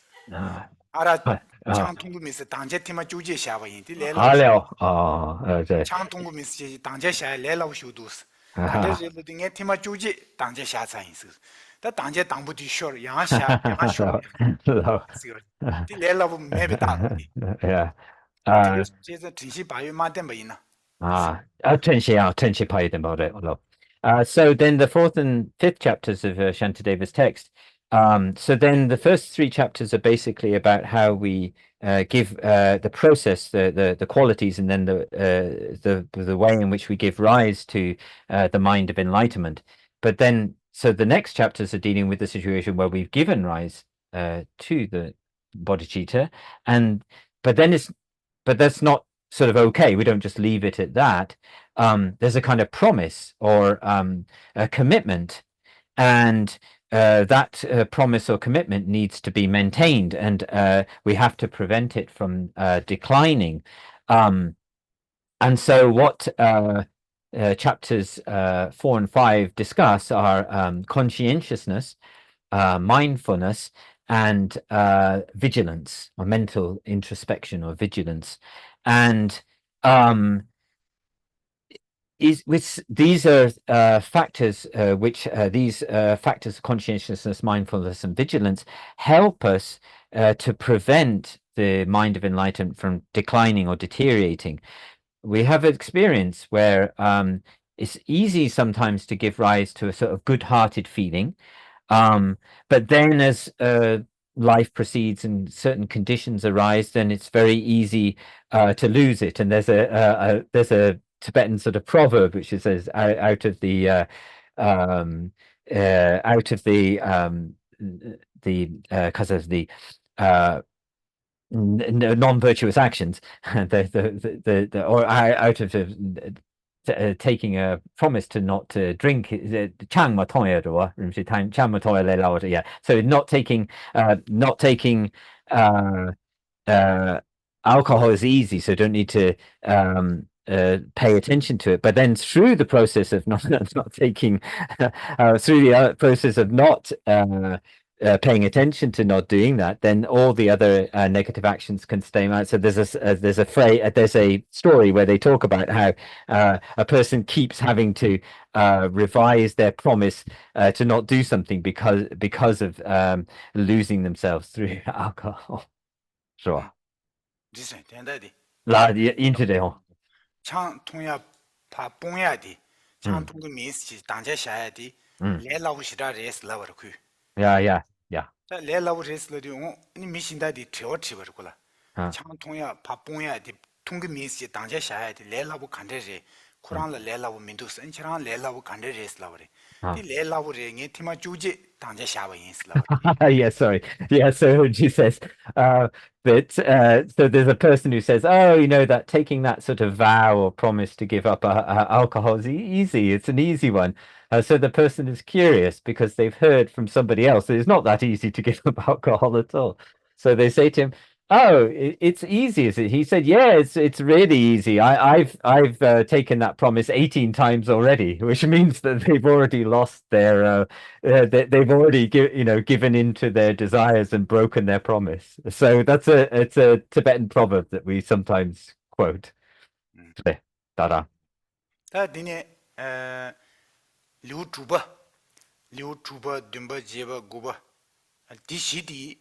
아라 장통구미스 당제티마 주제샤바인디 레라우 장통구미스 당제샤 레라우슈도스 칸데리스 등에 티마 주제 당제샤 차인스 다 당제 당부디 쇼 양샤 양쇼 디 레라우 메베다 Yeah. 제제 진시 바유 마덴바이나 So then the fourth and fifth chapters of Shantideva's text. So then the first three chapters are basically about how we give the process, the qualities, and then the way in which we give rise to the mind of enlightenment. But then, so the next chapters are dealing with the situation where we've given rise to the bodhicitta, but that's not sort of okay. We don't just leave it at that. There's a kind of promise or a commitment, and that promise or commitment needs to be maintained, and we have to prevent it from declining. And so what chapters 4 and 5 discuss are conscientiousness, mindfulness, and vigilance, or mental introspection or vigilance. And these are factors which these factors of conscientiousness, mindfulness, and vigilance help us to prevent the mind of enlightenment from declining or deteriorating. We have an experience where it's easy sometimes to give rise to a sort of good-hearted feeling, but then as life proceeds and certain conditions arise, then it's very easy to lose it. And there's a Tibetan sort of proverb which says, out of the because of the non-virtuous actions, or out of taking a promise to not to drink, so not taking alcohol is easy, so don't need to pay attention to it. But then through the process of not taking, through the process of not paying attention to not doing that, then all the other negative actions can stem out. So there's a story where they talk about how a person keeps having to revise their promise to not do something because of losing themselves through alcohol. Sure. 라 인트데요. 창 통야 파 뽕야디 창 통그 미스 당제 샤야디 레라우시라 레스 라버쿠 Yeah. 자 레라우 레스르디 니 미신다디 트어치버고라 창 통야 파 뽕야디 통그 미스 당제 샤야디 레라우 간데제 쿠란라 레라우 민두스 엔치랑 레라우 간데 레스 라버리 디 레라우 레게 티마 주지 당제 샤바 인스 라버리 Yeah, sorry. Yeah, so she says that so there's a person who says, oh, you know, that taking that sort of vow or promise to give up alcohol is easy. It's an easy one. So the person is curious because they've heard from somebody else that it's not that easy to give up alcohol at all. So they say to him, oh, it's easy, is it? He said, yeah, it's really easy. I've taken that promise 18 times already, which means that they've already lost their they've already given into their desires and broken their promise. So it's a Tibetan proverb that we sometimes quote. 네, 따라. 다 디네 liu zhuba dumba jeba guba di shidi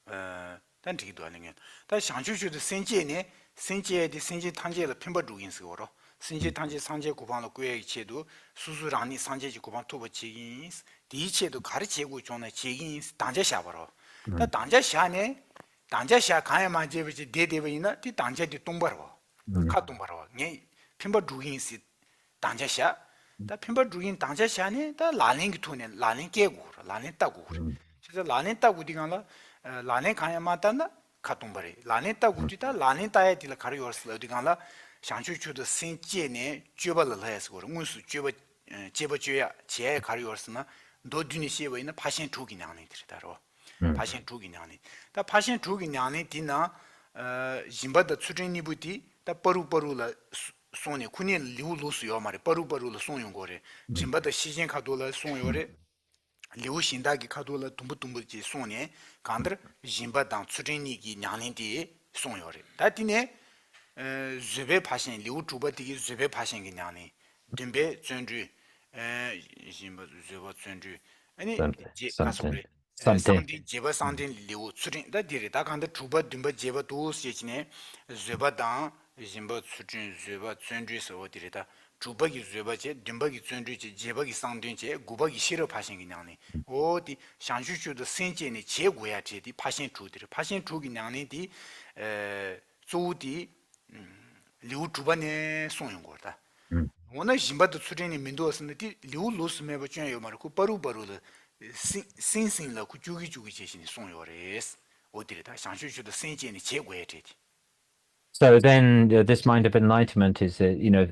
dan ti do ling da xiang shu shu de senjie ne senjie de senjie tangje le pinba zhu yin se wo senjie tangje sangje gu bang le gui che du su su rang ni sangje ji gu bang tu bo ji yin di che du ga ri che gu zhong ne ji yin dangje xia bo ro da dangje xia ne dangje xia kan ya ma je bi de de yin na di dangje di dong bo ro ka dong bo ro ne pinba zhu yin si dangje xia 다 핀바 주인 당자샤네 다 라닝기 투네 라닝 깨고 라닝 따고 그래 그래서 라닝 따고 디간라 라닝 가야 마다나 카통바리 라닝 따고 뒤다 라닝 따야 딜 가려 요스 디간라 샹추추도 신제네 쥐벌을 해서 그래 무슨 쥐버 제버 쥐야 제 가려 요스나 도드니 시에 있는 파신 주기 냥네 들다로 파신 주기 냥네 다 파신 주기 냥네 디나 짐바다 추진니부티 다 버루버루라 손이 군이 리우루스요 말이 버루버루로 손용 거래 짐바다 시진 카도라 손요래 리우신다기 카도라 tum부tum부지 손에 간들 짐바당 추진니기 냥린디 손요래 다디네 즈베 파신 리우주바디기 즈베 파신기 냥니 딤베 전주 짐바 즈베 전주 아니 지 가소래 상디 제바 상디 리우 추진 다디리 다 간데 주바 딤바 제바 도스지네 즈바당 짐바 추진 즈바 전주에서 어디리다 주박이 즈바제 딤박이 전주지 제박이 상된제 구박이 싫어 파신 그냥네 어디 샹슈슈도 센제니 제고야 제디 파신 주들이 파신 주기 냥네디 조디 리우 주반에 송용 거다 오늘 짐바도 추진이 민도스는디 리우 로스메버 쮸요 말고 바루바루를 신신라 구주기 제신이 송요레스 어디리다 샹슈슈도 센제니 제고야 제디 So then this mind of enlightenment is,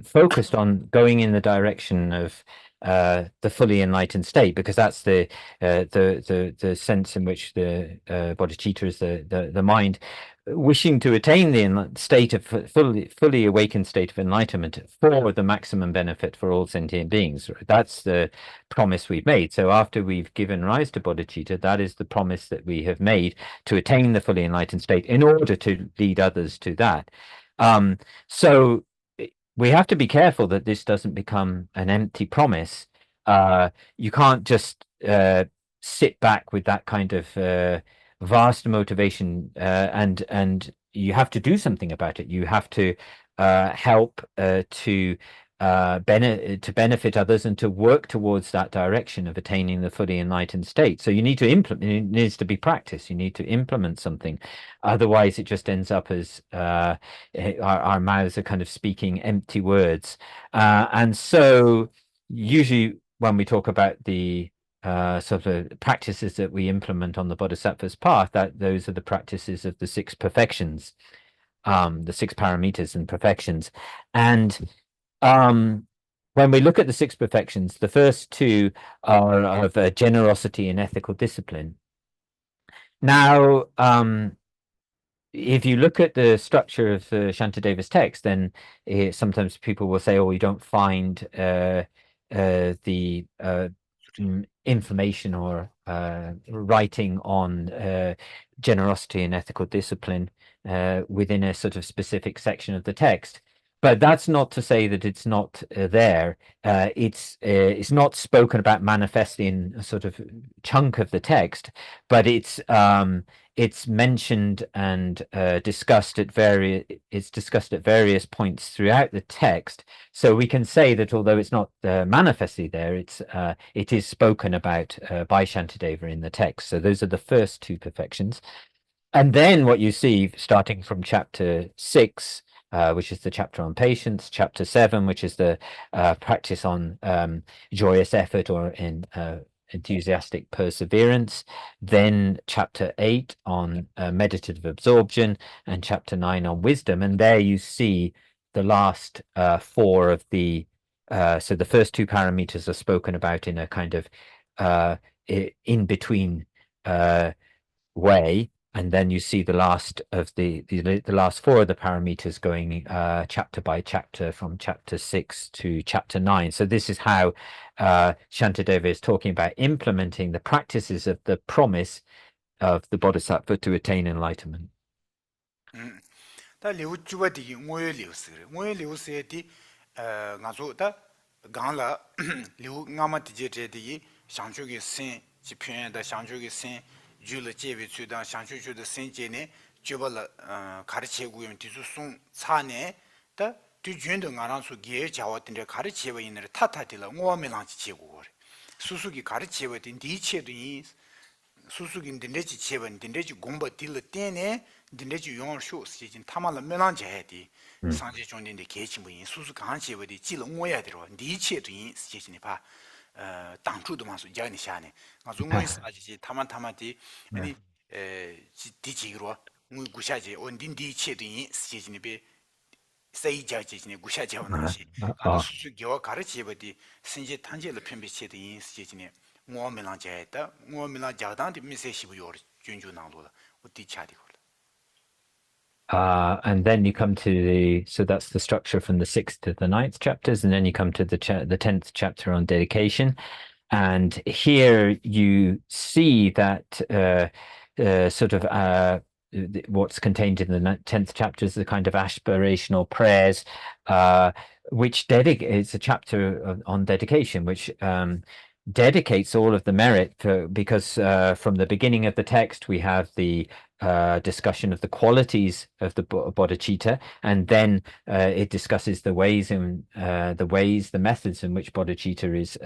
focused on going in the direction of the fully enlightened state, because that's the sense in which the bodhicitta is the mind wishing to attain the state of fully awakened state of enlightenment for the maximum benefit for all sentient beings. That's the promise we've made. So after we've given rise to bodhicitta, that is the promise that we have made to attain the fully enlightened state in order to lead others to that. So we have to be careful that this doesn't become an empty promise. You can't just sit back with that kind of vast motivation, and you have to do something about it. You have to help to benefit others and to work towards that direction of attaining the fully enlightened state. So you need to implement. It needs to be practice. You need to implement something. Otherwise, it just ends up as our mouths are kind of speaking empty words. And so usually when we talk about the sort of practices that we implement on the Bodhisattva's path, that those are the practices of the 6 perfections, the 6 paramitas and perfections. And when we look at the 6 perfections, the first 2 are of generosity and ethical discipline. Now, if you look at the structure of Shantideva's text, then sometimes people will say, "Oh, you don't find the information or writing on generosity and ethical discipline within a sort of specific section of the text." But that's not to say that it's not there. It's not spoken about manifestly in a sort of chunk of the text, but it's mentioned and discussed at various points throughout the text. So we can say that although it's not manifestly there, it is spoken about by Shantideva in the text. So those are the first two perfections. And then what you see, starting from chapter 6, which is the chapter on patience, chapter 7, which is the practice on joyous effort or in enthusiastic perseverance, then chapter 8 on meditative absorption, and chapter 9 on wisdom. And there you see the last four of the so the first two parameters are spoken about in a kind of in between way, and then you see the last of the last four of the parameters going chapter by chapter from chapter 6 to chapter 9. So this is how Shantideva is talking about implementing the practices of the promise of the Bodhisattva to attain enlightenment. 다 리우 주바디 모여 리우스레 모여 리우스에디 나조다 강라 리우 나마티제제디 상주기 신 지편에다 상주기 신 줄을 제비 주다 상주주의 신제네 주벌 가르치고요 디수송 차네 다 뒤준도 나랑수 기에 자왔던데 가르치고 있는 타타딜라 오메랑지 제고 수수기 가르치고 된 디체도 수수긴 딘데지 제번 딘데지 공부 딜을 때네 딘데지 용어 쇼스 지진 타말라 메랑제디 상제 종인데 계침부인 수수 강시버디 지를 모여야 되로 니체도 지진이 봐 당주도 마서 자니 샤네 아중고이 사지 타만타마디 아니 디지로 무 구샤지 온딘디 체도 지진이 be 세이자지진이 구샤지하고 나시 수수 겨 가르치버디 신제 탄제를 편비체도 지진이 모밀랑제다 모밀랑 자단디 미세시부요 준주나로라 우디차디고. And then you come to so that's the structure from the 6th to the 9th chapters, and then you come to the 10th chapter on dedication. And here you see that sort of what's contained in the 10th chapter is the kind of aspirational prayers, which it's a chapter on dedication, which dedicates all of the merit because from the beginning of the text we have the discussion of the qualities of the bodhicitta, and then it discusses the methods in which bodhicitta is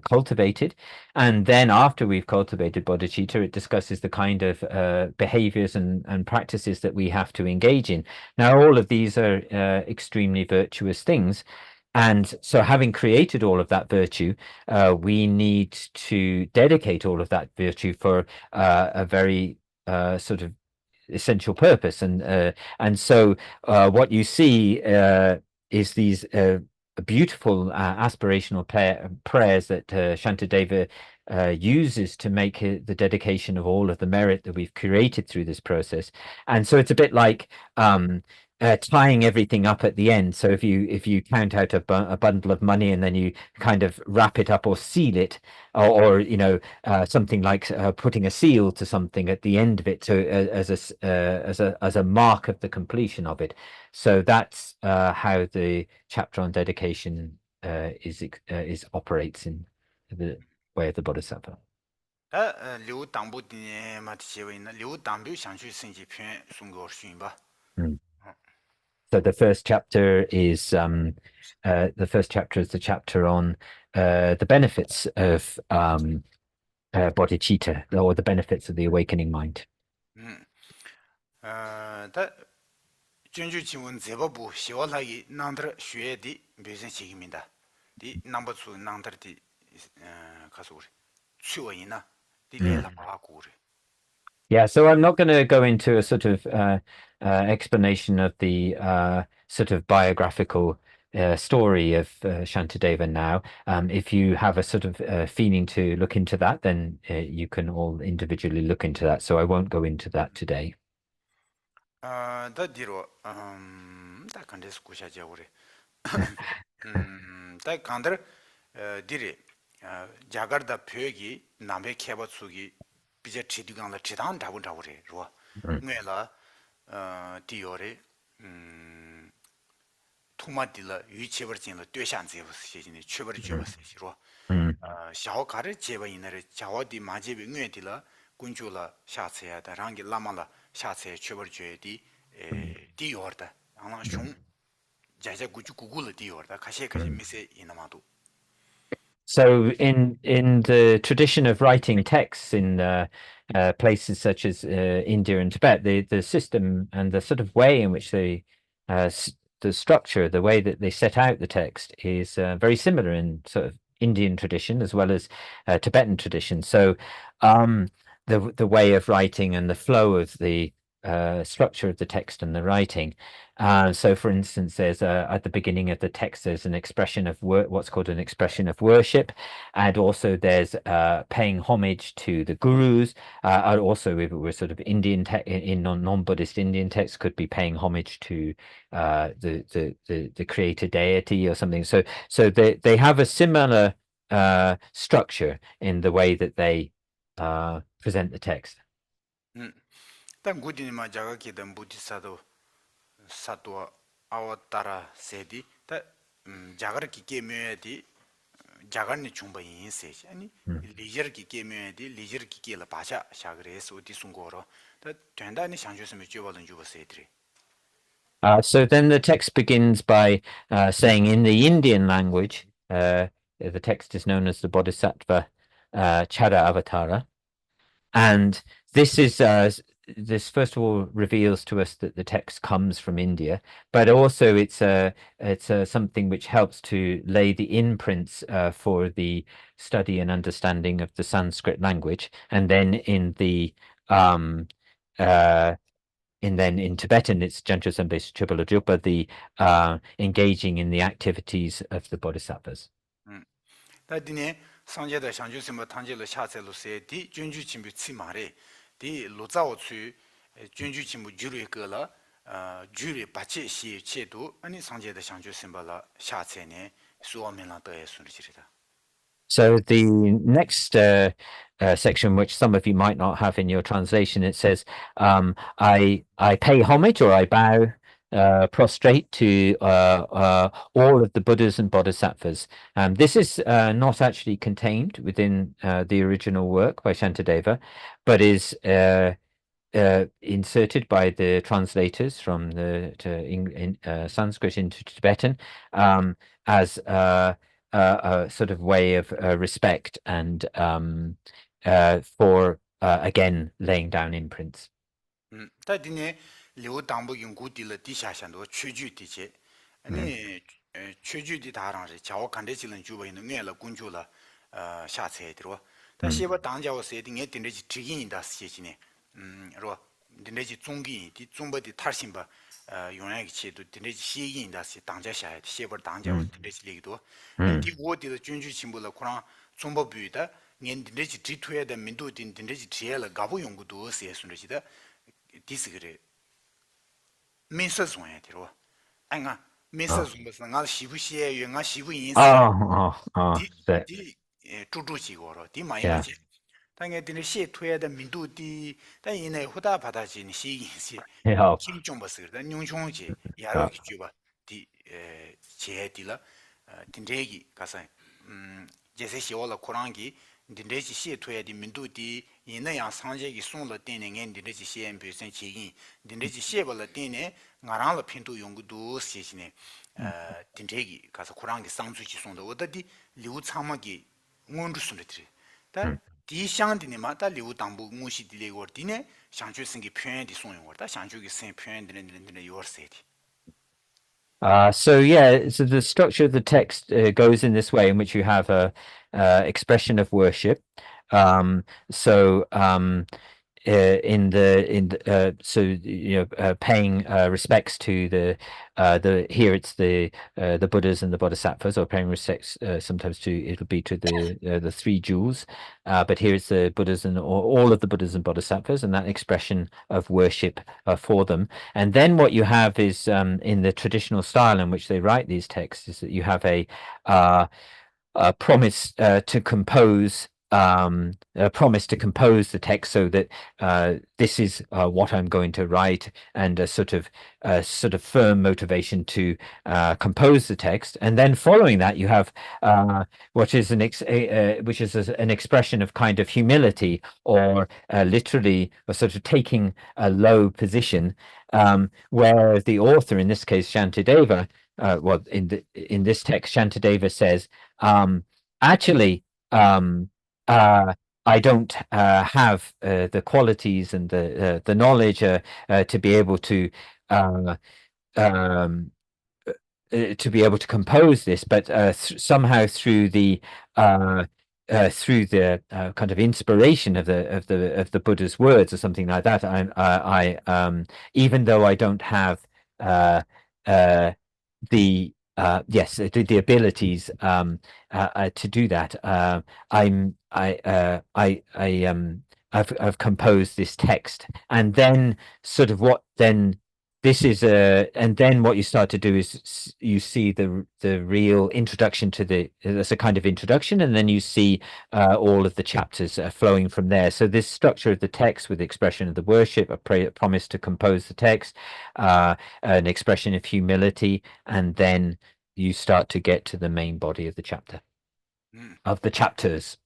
cultivated, and then after we've cultivated bodhicitta, it discusses the kind of behaviors and practices that we have to engage in. Now all of these are extremely virtuous things. And so having created all of that virtue, we need to dedicate all of that virtue for a very sort of essential purpose. And so what you see is these beautiful aspirational prayers that Shantideva uses to make the dedication of all of the merit that we've created through this process. And so it's a bit like tying everything up at the end. So if you count out a bundle of money and then you kind of wrap it up or seal it, or something like putting a seal to something at the end of it, so as a mark of the completion of it. So that's how the chapter on dedication operates in the way of the Bodhisattva. liu dambu dine ma tijewe ina liu dambu xiangxu senji pian sungguo xun ba. So the first chapter is the chapter on the benefits of bodhicitta, or the benefits of the awakening mind. 다 준주 지문 제법부 시월하기 난들 쉐디 배선 책임이다. 디 넘버 2 난들디 가서 우리 추워이나 디 내가 하고 우리. Yeah, so I'm not going to go into a sort of explanation of the sort of biographical story of Shantideva now. If you have a sort of feeling to look into that, then you can all individually look into that. So I won't go into that today. 다 뒤로 다 간데스 구샤제 우리 다 간들 디리 자가르다 표기 남의 개발수기 비제 지디강의 지단 답은 답으래 로 뇌라 디오레 토마딜라 유치버진의 对象这个事情呢 缺不了这个事情 xiao kare jeba inare jiao di ma jebe ngue di la gunju la xia ce da rangi lama la xia ce chuber jue di di yor da ana shung jaja guju gugu la di yor da kashe mise inamadu. So in the tradition of writing texts in places such as India and Tibet, the system and the sort of way in which they the structure, the way that they set out the text is very similar in sort of Indian tradition as well as Tibetan tradition. So the way of writing and the flow of the structure of the text and the writing. So, for instance, there's at the beginning of the text, there's an expression of what's called an expression of worship, and also there's paying homage to the gurus. And also, if it were sort of Indian in non-Buddhist Indian text, could be paying homage to the creator deity or something. So they have a similar structure in the way that they present the text. 단 구디니마 자가키던 부디사도 사도 아와타라 세디 다 자가르키 게메디 자가르니 중바 인세시 아니 리저르키 게메디 리저르키 게라 바샤 샤그레스 오디 순고로 다 된다니 상주스미 쥐버던 주버세드리. So then the text begins by saying in the Indian language, the text is known as the Bodhisattva Charāvatāra, and this is this first of all reveals to us that the text comes from India, but also it's something which helps to lay the imprints for the study and understanding of the Sanskrit language, and then in Tibetan it's Jantra Sambes Tribalajupa, the engaging in the activities of the Bodhisattvas. 다디네 상제의 상주심의 탄제의 샤셀로세 디 준주 진비 치마레 디 로자오추 준주 진부 주르에 거라 주르 바치 시 체도 아니 상제의 상주심발라 샤체네 수어면라 더에 순리지리다. So the next section, which some of you might not have in your translation, it says, I pay homage or I bow, prostrate to all of the Buddhas and Bodhisattvas. This is not actually contained within the original work by Shantideva, but is inserted by the translators from Sanskrit into Tibetan as a sort of way of respect and for again laying down imprints. liu dangbu yungu di le di xia xian duo qu ju di qie ani qu ju di da rang ri jiao kan de ji len ju wei ne nge le gun ju le xia ce de ro da xie ba dang jiao se de nge din de ji zhi yin da xie ji ne ro din de ji zong gi di zong ba di tar xin ba yong yang qie du din de ji xie yin da xie dang jia xia de xie ba dang jiao din de ji li duo di wo di de jun ju qin bu le ku rang zong ba bu da nge din de ji zhi tu ye de min du din de ji zhi le ga bu yong gu duo xie sun de ji de di si ge re 민서 중에 들어. 아가 민서 중에서 나 시부시에 영아 시부 인사. 디 주주지고로 디 많이 하지. 당에 드는 시 투에다 민두디 다 이내 후다 받아진 시인시. 김좀 버스다 뇽총지 야로 기주바 디 제디라 딘데기 가서 제세 시월라 코랑기 딘데지 시 투에디 민두디 이내양 상제기 송了되는 게 딘데지 시엔 비선 지기 딘데지 시에벌라 되네 나랑라 핀도 용구도 시시네 딘데기 가서 코랑기 상주지 송도 어디 리우 참마기 원주 순들이 다 디샹디네 마다 리우 당부 무시 딜레고 디네 상주 생기 표현이 송용 거다 상주기 생 표현되는 요르세디. So yeah, so the structure of the text goes in this way, in which you have a expression of worship. so paying respects to the here it's the Buddhas and the Bodhisattvas, or paying respects sometimes it'll be to the three jewels, but here it's the Buddhas and all of the Buddhas and Bodhisattvas, and that expression of worship for them. And then what you have is in the traditional style in which they write these texts is that you have a promise to compose the text, so that this is what I'm going to write, and a sort of firm motivation to compose the text. And then following that, you have which is an expression of kind of humility, or literally a sort of taking a low position, where the author, in this case Shantideva, well, in this text, Shantideva says, actually, I don't have the qualities and the knowledge to be able to compose this, but somehow through the kind of inspiration of the Buddha's words, or something like that, I even though I don't have the abilities to do that, I've composed this text. And then sort of what then this is and then what you start to do is you see the real introduction to there's a kind of introduction, and then you see all of the chapters flowing from there. So this structure of the text, with the expression of the worship, a promise to compose the text, an expression of humility, and then you start to get to the main body of the chapter, of the chapters.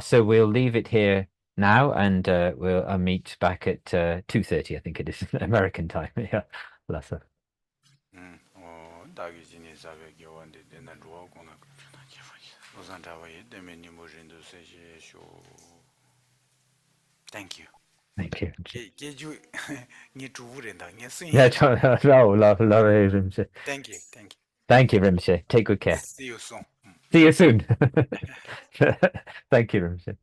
So we'll leave it here now, and we'll meet back at 2:30, I think it is, American time. Yeah, Lhasa. Thank you. Thank you. Yeah, thank you. Thank you, Rinpoche. Take good care. See you soon. See you soon. Thank you, Rinpoche.